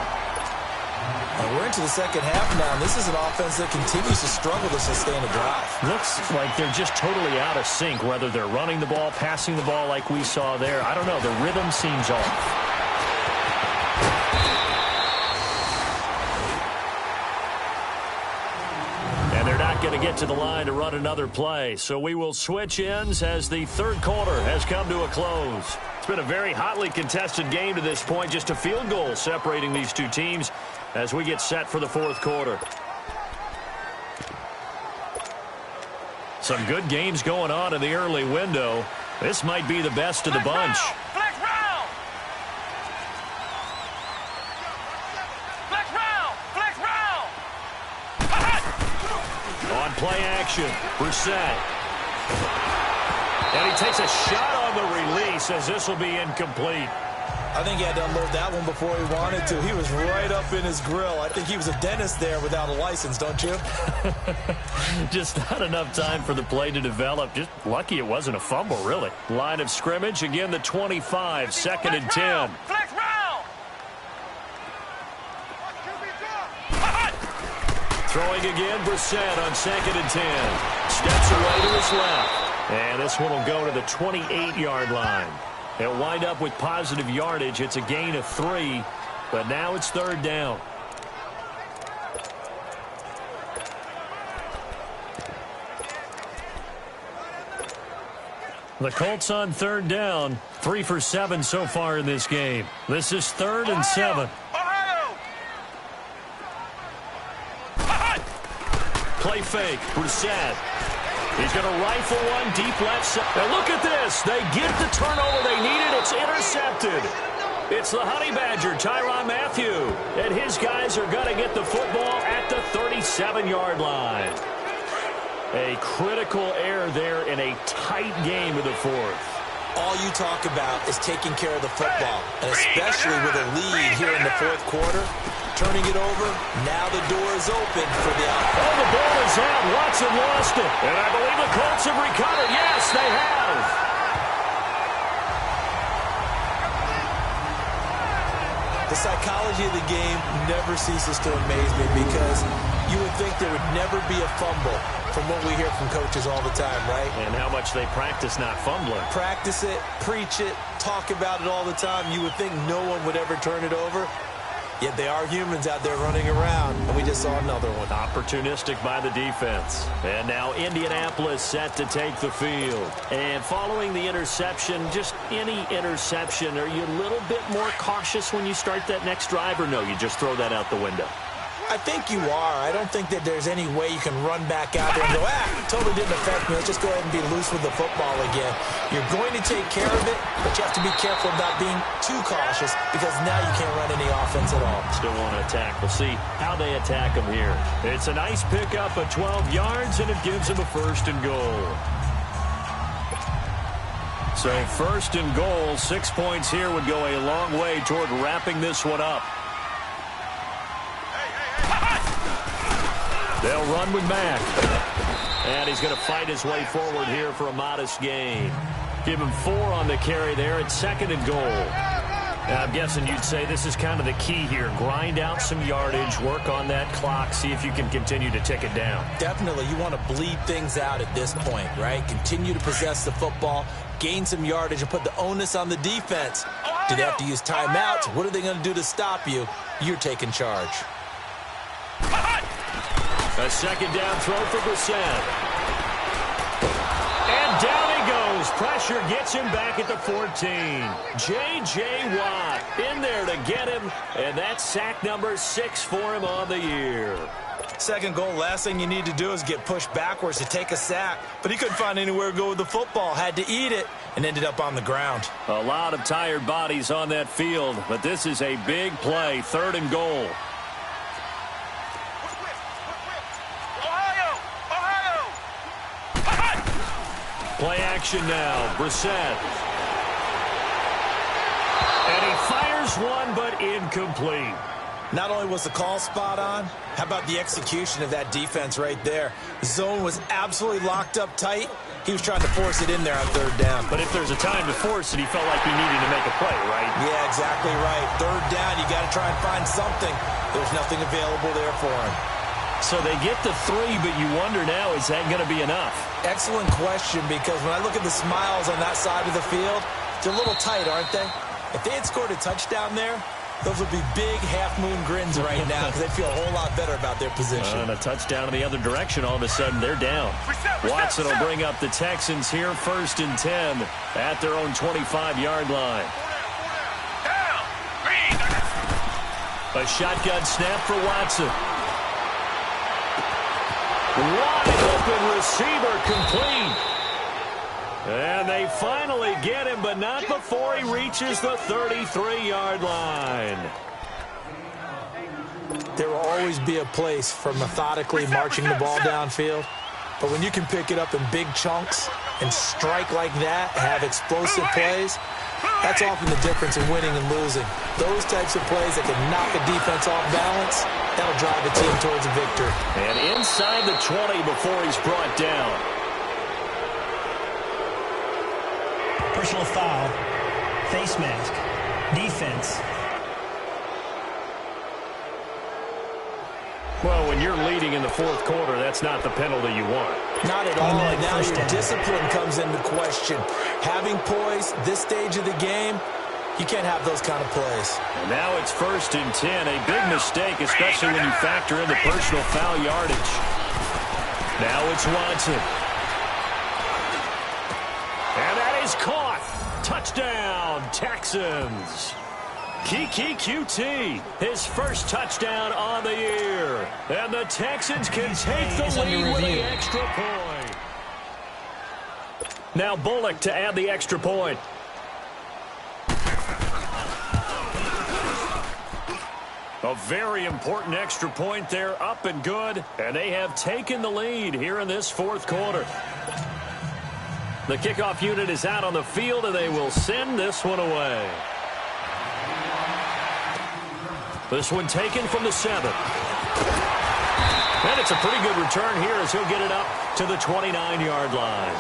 S3: We're into the 2nd half now, and this is an offense that continues to struggle to sustain a drive.
S2: Looks like they're just totally out of sync, whether they're running the ball, passing the ball like we saw there. I don't know. The rhythm seems off. Going to get to the line to run another play. So we will switch ends as the 3rd quarter has come to a close. It's been a very hotly contested game to this point. Just a field goal separating these two teams as we get set for the 4th quarter. Some good games going on in the early window. This might be the best of the bunch. Play action, Brissett. And he takes a shot on the release as this will be incomplete.
S3: I think he had to unload that one before he wanted to. He was right up in his grill. I think he was a dentist there without a license, don't you?
S2: Just not enough time for the play to develop. Just lucky it wasn't a fumble, really. Line of scrimmage, again the 25, 2nd and 10. Throwing again, Brissett on 2nd and 10. Steps away to his left. And this one will go to the 28-yard line. They'll wind up with positive yardage. It's a gain of 3, but now it's 3rd down. The Colts on 3rd down, 3 for 7 so far in this game. This is 3rd and 7. Play fake, Brissett. He's going to rifle one deep left side. And look at this. They get the turnover they needed. It's intercepted. It's the Honey Badger, Tyrann Mathieu. And his guys are going to get the football at the 37-yard line. A critical error there in a tight game of the 4th.
S3: All you talk about is taking care of the football, and especially with a lead here in the 4th quarter. Turning it over, now the door is open for the outcome.
S2: Oh, the ball is out. Watson lost it. And I believe the Colts have recovered. Yes, they have.
S3: The psychology of the game never ceases to amaze me, because you would think there would never be a fumble from what we hear from coaches all the time, right?
S2: And how much they practice not fumbling.
S3: Practice it, preach it, talk about it all the time. You would think no one would ever turn it over. Yet they are humans out there running around, and we just saw another one.
S2: Opportunistic by the defense. And now Indianapolis set to take the field. And following the interception, just any interception, are you a little bit more cautious when you start that next drive, or no, you just throw that out the window?
S3: I think you are. I don't think that there's any way you can run back out there and go, totally didn't affect me. Let's just go ahead and be loose with the football again. You're going to take care of it, but you have to be careful about being too cautious because now you can't run any offense at all.
S2: Still want to attack. We'll see how they attack them here. It's a nice pickup of 12 yards, and it gives them a 1st and goal. So 1st and goal, 6 points here would go a long way toward wrapping this one up. They'll run with Mack. And he's going to fight his way forward here for a modest gain. Give him 4 on the carry there at 2nd and goal. Now, I'm guessing you'd say this is kind of the key here. Grind out some yardage, work on that clock, see if you can continue to tick it down.
S3: Definitely. You want to bleed things out at this point, right? Continue to possess the football, gain some yardage, and put the onus on the defense. Do they have to use timeouts? What are they going to do to stop you? You're taking charge.
S2: A 2nd down throw for Brissett. And down he goes. Pressure gets him back at the 14. J.J. Watt in there to get him. And that's sack number 6 for him on the year.
S3: 2nd goal, last thing you need to do is get pushed backwards to take a sack. But he couldn't find anywhere to go with the football. Had to eat it and ended up on the ground.
S2: A lot of tired bodies on that field. But this is a big play. 3rd and goal. Play action now. Brissett. And he fires one, but incomplete.
S3: Not only was the call spot on, how about the execution of that defense right there? The zone was absolutely locked up tight. He was trying to force it in there on 3rd down.
S2: But if there's a time to force it, he felt like he needed to make a play, right?
S3: Yeah, exactly right. 3rd down, you got to try and find something. There's nothing available there for him.
S2: So they get the 3, but you wonder now, is that going to be enough?
S3: Excellent question, because when I look at the smiles on that side of the field, they're a little tight, aren't they? If they had scored a touchdown there, those would be big half-moon grins right now because they feel a whole lot better about their position.
S2: And a touchdown in the other direction, all of a sudden they're down. Watson will bring up the Texans here, 1st and 10 at their own 25-yard line. A shotgun snap for Watson. Wide open receiver complete. And they finally get him, but not before he reaches the 33-yard line.
S3: There will always be a place for methodically marching the ball downfield. But when you can pick it up in big chunks and strike like that, have explosive plays, that's often the difference in winning and losing. Those types of plays that can knock a defense off balance, that'll drive a team towards a victory.
S2: And inside the 20 before he's brought down.
S4: Personal foul, face mask, defense.
S2: Well, when you're leading in the 4th quarter, that's not the penalty you want.
S3: Not at all. And now your discipline comes into question. Having poise this stage of the game, you can't have those kind of plays.
S2: And now it's 1st and 10. A big mistake, especially when you factor in the personal foul yardage. Now it's Watson. And that is caught. Touchdown, Texans. Kiki QT, his first touchdown on the year. And the Texans can take the lead with the extra point. Now Bullock to add the extra point. A very important extra point there, up and good. And they have taken the lead here in this 4th quarter. The kickoff unit is out on the field, and they will send this one away. This one taken from the 7. And it's a pretty good return here as he'll get it up to the 29-yard line.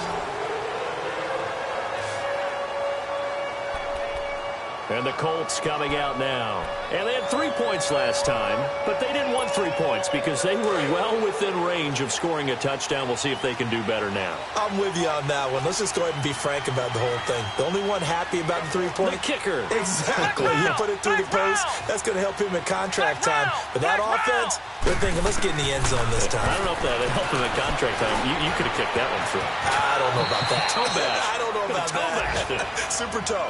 S2: And the Colts coming out now. And they had 3 points last time, but they didn't want 3 points because they were well within range of scoring a touchdown. We'll see if they can do better now.
S3: I'm with you on that one. Let's just go ahead and be frank about the whole thing. The only one happy about the 3-point?
S2: The kicker.
S3: Exactly. You put it through the post. That's going to help him in contract time. But that offense, they're thinking, let's get in the end zone this time.
S2: I don't know if that helped him in contract time. You could have kicked that one through.
S3: I don't know about that.
S2: Toe bash.
S3: I don't know about that. Super toe.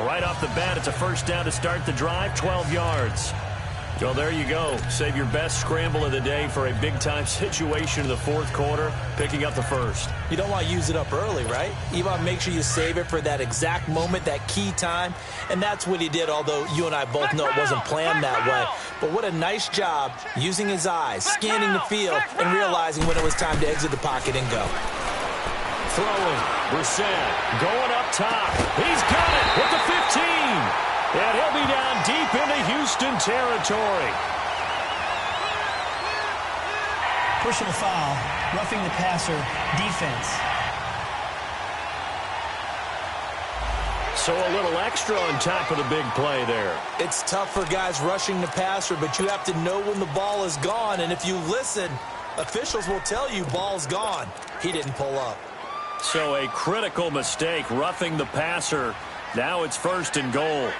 S2: Right off the bat, it's a 1st down to start the drive, 12 yards. Well, there you go. Save your best scramble of the day for a big-time situation in the fourth quarter, picking up the first.
S3: You don't want to use it up early, right? You want to make sure you save it for that exact moment, that key time. And that's what he did, although you and I both know it wasn't planned that way. But what a nice job using his eyes, scanning the field, and realizing when it was time to exit the pocket and go.
S2: Throwing. Brissett going up top. He's got it with the 15. And he'll be down deep into Houston territory.
S4: Personal foul, roughing the passer, defense.
S2: So a little extra on top of the big play there.
S3: It's tough for guys rushing the passer, but you have to know when the ball is gone. And if you listen, officials will tell you ball's gone. He didn't pull up.
S2: So a critical mistake, roughing the passer. Now it's 1st and goal.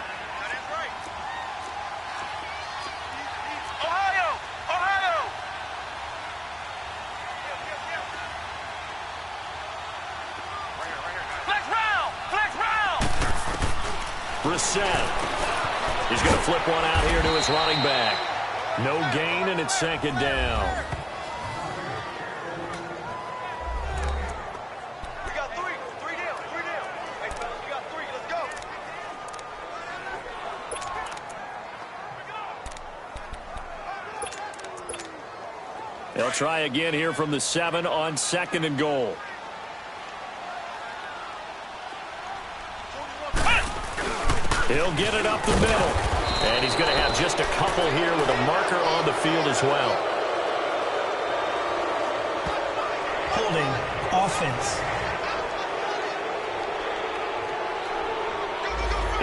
S2: Brissett. He's going to flip one out here to his running back. No gain, and it's 2nd down.
S5: We got three. Three down. Hey, fellas, we got 3. Let's go.
S2: They'll try again here from the 7 on 2nd and goal. He'll get it up the middle. And he's going to have just a couple here with a marker on the field as well.
S4: Holding, offense.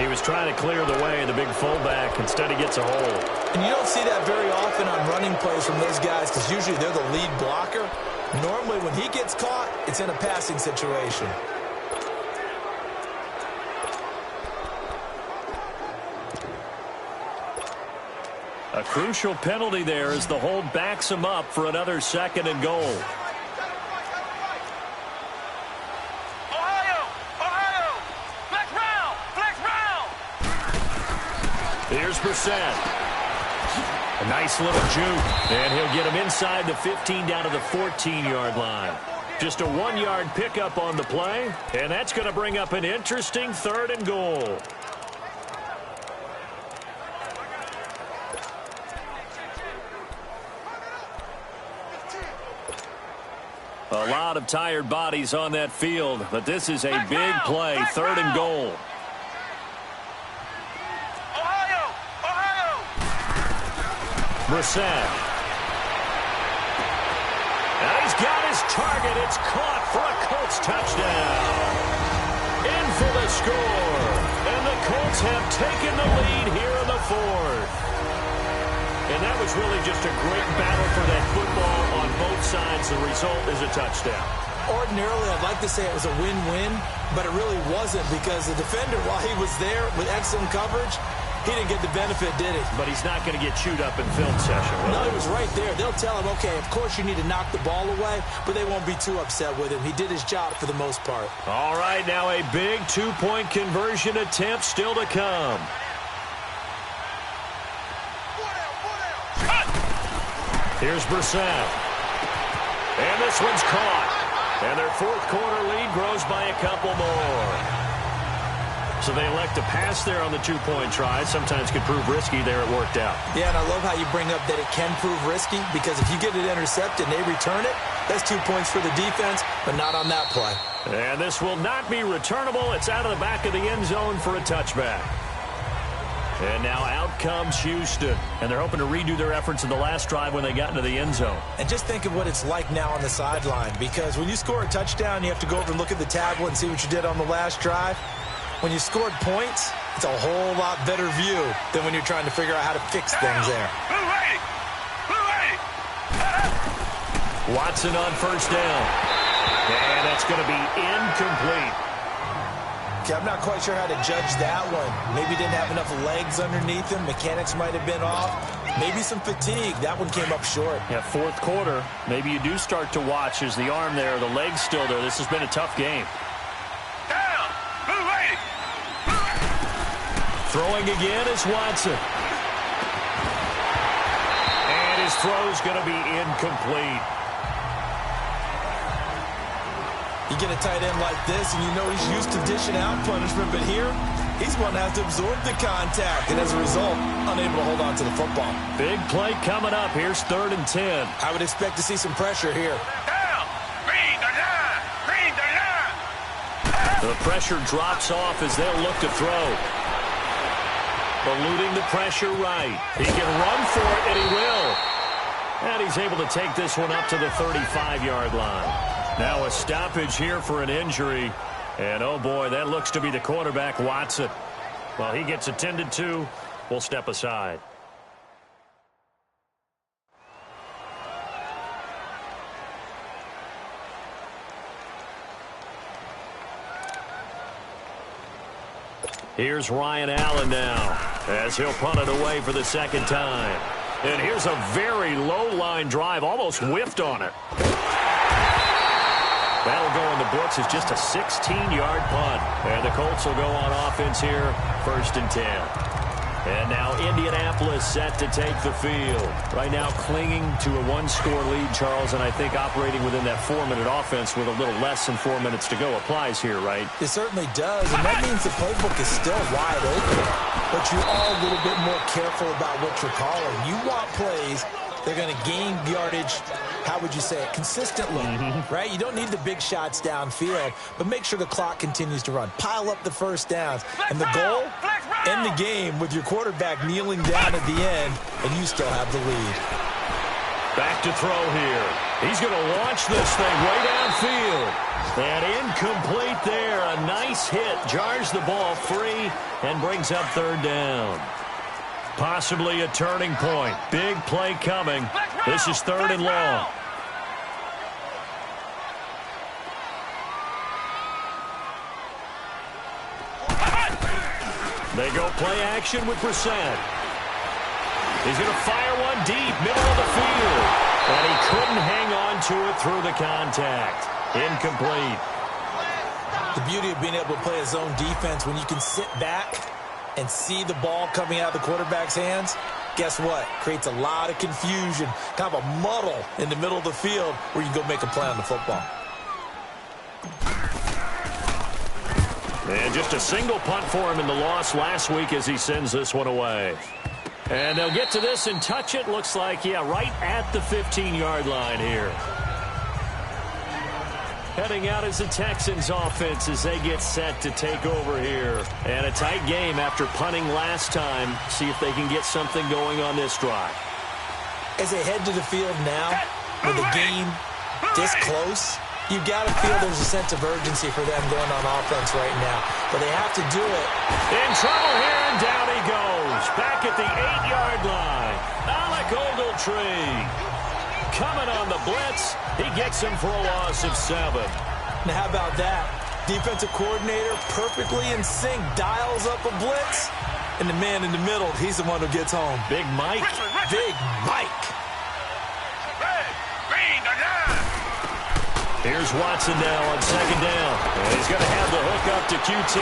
S2: He was trying to clear the way, the big fullback. Instead, he gets a hold.
S3: And you don't see that very often on running plays from those guys because usually they're the lead blocker. Normally, when he gets caught, it's in a passing situation.
S2: A crucial penalty there as the hold backs him up for another 2nd and goal.
S5: Ohio! Flex round!
S2: Here's Brissett. A nice little juke. And he'll get him inside the 15 down to the 14-yard line. Just a 1-yard pickup on the play. And that's going to bring up an interesting 3rd and goal. A lot of tired bodies on that field, but this is a big play, 3rd and goal.
S5: Ohio!
S2: Brissett. And he's got his target. It's caught for a Colts touchdown. In for the score. And the Colts have taken the lead here in the 4th. And that was really just a great battle for that football on both sides. The result is a touchdown.
S3: Ordinarily, I'd like to say it was a win-win, but it really wasn't because the defender, while he was there with excellent coverage, he didn't get the benefit, did he?
S2: But he's not going to get chewed up in film session, will
S3: No,
S2: he?
S3: he was right there. They'll tell him, okay, of course you need to knock the ball away, but they won't be too upset with him. He did his job for the most part.
S2: All right, now a big 2-point conversion attempt still to come. Here's Brissett. And this one's caught. And their 4th quarter lead grows by a couple more. So they elect to pass there on the 2-point try. Sometimes could prove risky. There it worked out.
S3: Yeah, and I love how you bring up that it can prove risky because if you get it intercepted and they return it, that's 2 points for the defense, but not on that play.
S2: And this will not be returnable. It's out of the back of the end zone for a touchback. And now out comes Houston. And they're hoping to redo their efforts in the last drive when they got into the end zone.
S3: And just think of what it's like now on the sideline because when you score a touchdown, you have to go over and look at the tablet and see what you did on the last drive. When you scored points, it's a whole lot better view than when you're trying to figure out how to fix things there.
S2: Watson on 1st down. And that's going to be incomplete.
S3: Okay, I'm not quite sure how to judge that one. Maybe didn't have enough legs underneath him. Mechanics might have been off. Maybe some fatigue. That one came up short.
S2: Yeah, 4th quarter. Maybe you do start to watch as the arm there, the leg's still there. This has been a tough game.
S5: Down! Move ready!
S2: Throwing again is Watson. His throw's going to be incomplete.
S3: You get a tight end like this, and you know he's used to dishing out punishment, but here, he's going to have to absorb the contact, and as a result, unable to hold on to the football.
S2: Big play coming up. Here's 3rd and 10.
S3: I would expect to see some pressure here.
S5: Down. Green the line. Green the line.
S2: The pressure drops off as they'll look to throw. Eluding the pressure right. He can run for it, and he will. And he's able to take this one up to the 35-yard line. Now a stoppage here for an injury. And, oh, boy, that looks to be the quarterback, Watson. Well, he gets attended to. We'll step aside. Here's Ryan Allen now as he'll punt it away for the 2nd time. And here's a very low-line drive, almost whiffed on it. That'll go in the books as just a 16-yard punt. And the Colts will go on offense here, 1st and 10. And now Indianapolis set to take the field. Right now clinging to a 1-score lead, Charles, and I think operating within that 4-minute offense with a little less than 4 minutes to go applies here, right?
S3: It certainly does, and that means the playbook is still wide open. But you are a little bit more careful about what you're calling. You want plays they're going to gain yardage, how would you say it, consistently, right? You don't need the big shots downfield, but make sure the clock continues to run. Pile up the first downs. And the goal, end the game with your quarterback kneeling down at the end, and you still have the lead.
S2: Back to throw here. He's going to launch this thing way downfield. And incomplete there. A nice hit. Jars the ball free and brings up 3rd down. Possibly a turning point. Big play coming. This is 3rd and long. They go play action with Brissett. He's going to fire one deep, middle of the field. And he couldn't hang on to it through the contact. Incomplete.
S3: The beauty of being able to play a zone defense when you can sit back and see the ball coming out of the quarterback's hands, guess what? Creates a lot of confusion, kind of a muddle in the middle of the field where you can go make a play on the football.
S2: And just a single punt for him in the loss last week as he sends this one away. And they'll get to this and touch it. Looks like, yeah, right at the 15-yard line here. Heading out is the Texans offense as they get set to take over here. And a tight game after punting last time. See if they can get something going on this drive.
S3: As they head to the field now, with the game this close, you've got to feel there's a sense of urgency for them going on offense right now. But they have to do it.
S2: In trouble here, and down he goes. Back at the 8-yard line. Alec Ogletree coming on the blitz. He gets him for a loss of 7.
S3: Now, how about that? Defensive coordinator perfectly in sync, dials up a blitz, and the man in the middle, he's the one who gets home.
S2: Big Mike.
S3: Big Mike.
S2: Here's Watson now on 2nd down. And he's going to have the hook up to QT.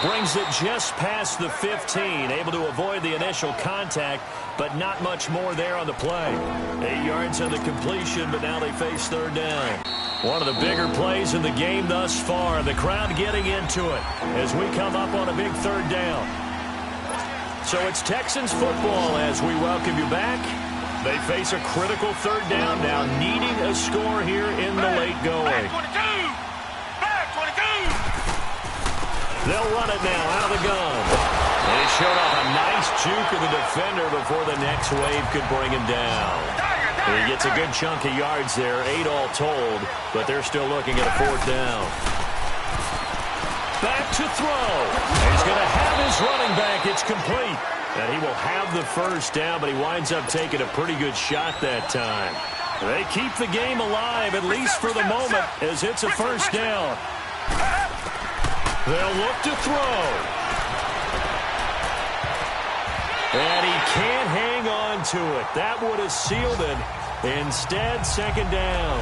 S2: Brings it just past the 15. Able to avoid the initial contact, but not much more there on the play. 8 yards on the completion, but now they face 3rd down. One of the bigger plays in the game thus far. The crowd getting into it as we come up on a big 3rd down. So it's Texans football as we welcome you back. They face a critical 3rd down now, needing a score here in the late going. They'll run it now out of the gun. And he showed off a nice juke of the defender before the next wave could bring him down. He gets a good chunk of yards there, 8 all told, but they're still looking at a 4th down. Back to throw. He's going to have his running back. It's complete. And he will have the 1st down, but he winds up taking a pretty good shot that time. They keep the game alive, at least for the moment, as it's a 1st down. They'll look to throw. And he can't hang on to it. That would have sealed it. Instead, 2nd down.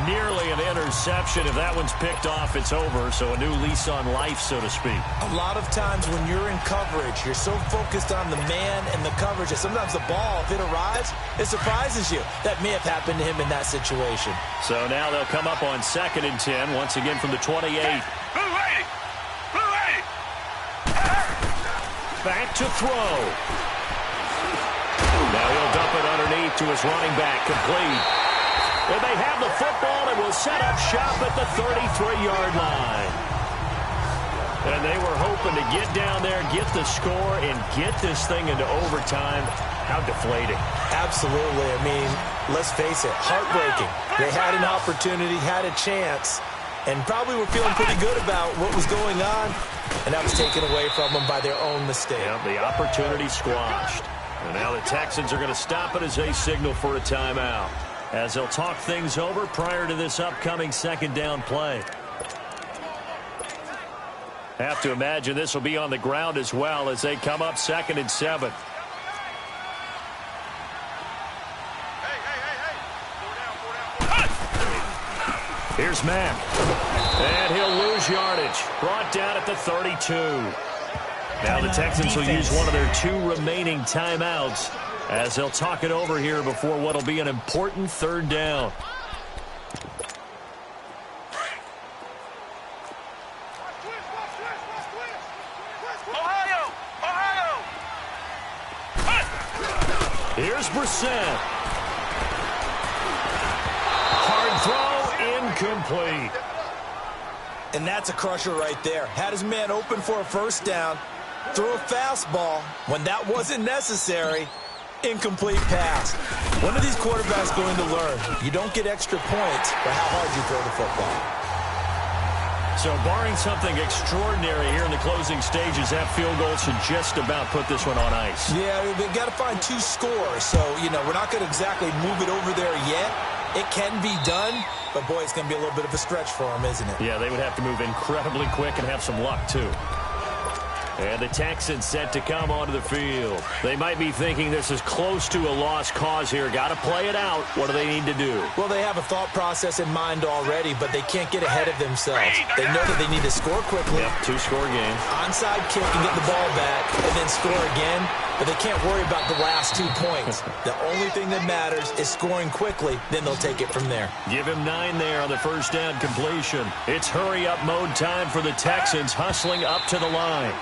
S2: Nearly an interception. If that one's picked off, it's over. So a new lease on life, so to speak.
S3: A lot of times when you're in coverage, you're so focused on the man and the coverage that sometimes the ball, if it arrives, it surprises you. That may have happened to him in that situation.
S2: So now they'll come up on 2nd and 10, once again from the 28. Back to throw. Now he'll dump it underneath to his running back, complete. And they have the football and will set up shop at the 33-yard line. And they were hoping to get down there, get the score, and get this thing into overtime. How deflating.
S3: Absolutely. I mean, let's face it, heartbreaking. They had an opportunity, had a chance, and probably were feeling pretty good about what was going on, and that was taken away from them by their own mistake.
S2: Yep, the opportunity squashed. And now the Texans are going to stop it as they signal for a timeout, as they'll talk things over prior to this upcoming 2nd down play. Have to imagine this will be on the ground as well as they come up 2nd and 7. Here's Mack. And he'll lose yardage. Brought down at the 32. Now the Texans will use one of their 2 remaining timeouts as they'll talk it over here before what will be an important 3rd down.
S5: Ohio!
S2: Here's Brissett. Hard throw, incomplete.
S3: And that's a crusher right there. Had his man open for a 1st down, threw a fastball when that wasn't necessary. Incomplete pass. When are these quarterbacks going to learn? You don't get extra points for how hard you throw the football.
S2: So barring something extraordinary here in the closing stages, that field goal should just about put this one on ice.
S3: Yeah, they've got to find 2 scores. So, we're not going to exactly move it over there yet. It can be done, but boy, it's going to be a little bit of a stretch for them, isn't it?
S2: Yeah, they would have to move incredibly quick and have some luck, too. And the Texans set to come onto the field. They might be thinking this is close to a lost cause here. Got to play it out. What do they need to do?
S3: Well, they have a thought process in mind already, but they can't get ahead of themselves. They know that they need to score quickly.
S2: Yep, 2-score game.
S3: Onside kick and get the ball back, and then score again. But they can't worry about the last 2 points. The only thing that matters is scoring quickly. Then they'll take it from there.
S2: Give him 9 there on the 1st down completion. It's hurry-up mode time for the Texans, hustling up to the line.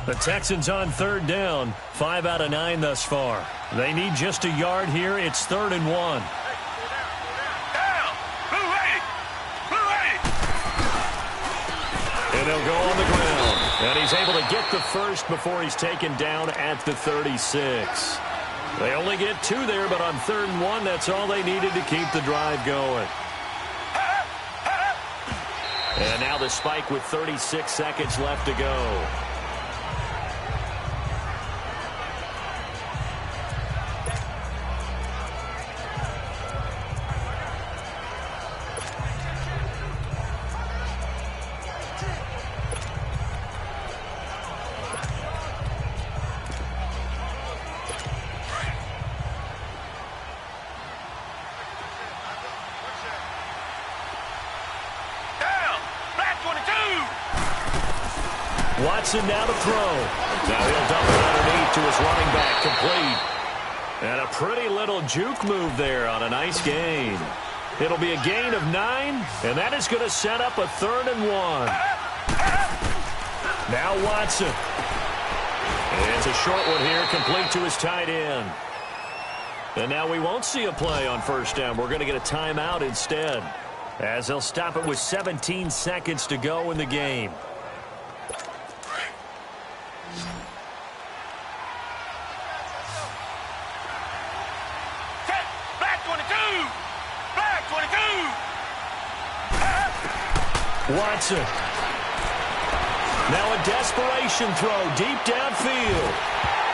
S2: The Texans on 3rd down, 5 out of 9 thus far. They need just a yard here. It's 3rd and 1. And they'll go on the ground. And he's able to get the first before he's taken down at the 36. They only get 2 there, but on 3rd and 1, that's all they needed to keep the drive going. And now the spike with 36 seconds left to go. Watson now to throw. Now he'll dump it underneath to his running back, complete. And a pretty little juke move there on a nice gain. It'll be a gain of 9, and that is going to set up a 3rd and 1. Now Watson. And it's a short one here, complete to his tight end. And now we won't see a play on 1st down. We're going to get a timeout instead, as they'll stop it with 17 seconds to go in the game. Watson. Now a desperation throw deep downfield.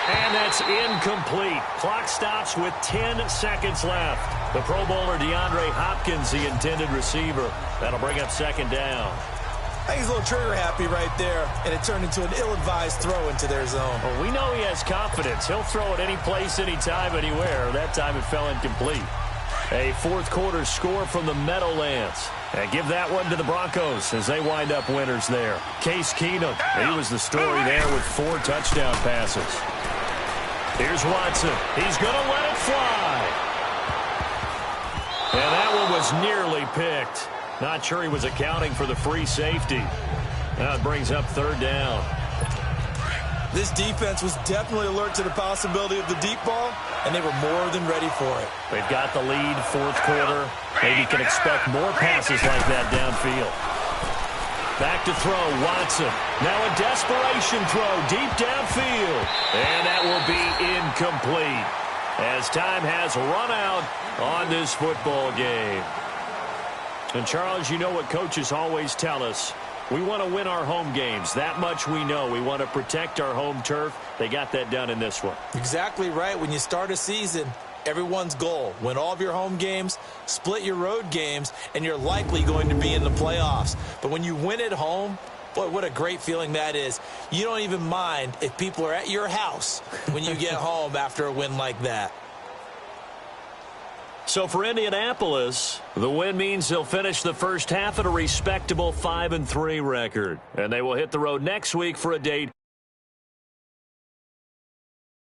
S2: And that's incomplete. Clock stops with 10 seconds left. The Pro Bowler DeAndre Hopkins, the intended receiver. That'll bring up second down.
S3: I think he's a little trigger happy right there, and it turned into an ill-advised throw into their zone.
S2: Well, we know he has confidence. He'll throw it any place, anytime, anywhere. That time it fell incomplete. A fourth quarter score from the Meadowlands. And give that one to the Broncos as they wind up winners there. Case Keenum, he was the story there with 4 touchdown passes. Here's Watson. He's going to let it fly. And that one was nearly picked. Not sure he was accounting for the free safety. Now it brings up third down.
S3: This defense was definitely alert to the possibility of the deep ball, and they were more than ready for it.
S2: They've got the lead, fourth quarter. Maybe can expect more passes like that downfield. Back to throw, Watson. Now a desperation throw deep downfield. And that will be incomplete as time has run out on this football game. And, Charles, you know what coaches always tell us. We want to win our home games. That much we know. We want to protect our home turf. They got that done in this one.
S3: Exactly right. When you start a season, everyone's goal, win all of your home games, split your road games, and you're likely going to be in the playoffs. But when you win at home, boy, what a great feeling that is. You don't even mind if people are at your house when you get home after a win like that.
S2: So for Indianapolis, the win means they'll finish the first half at a respectable 5-3 record. And they will hit the road next week for a date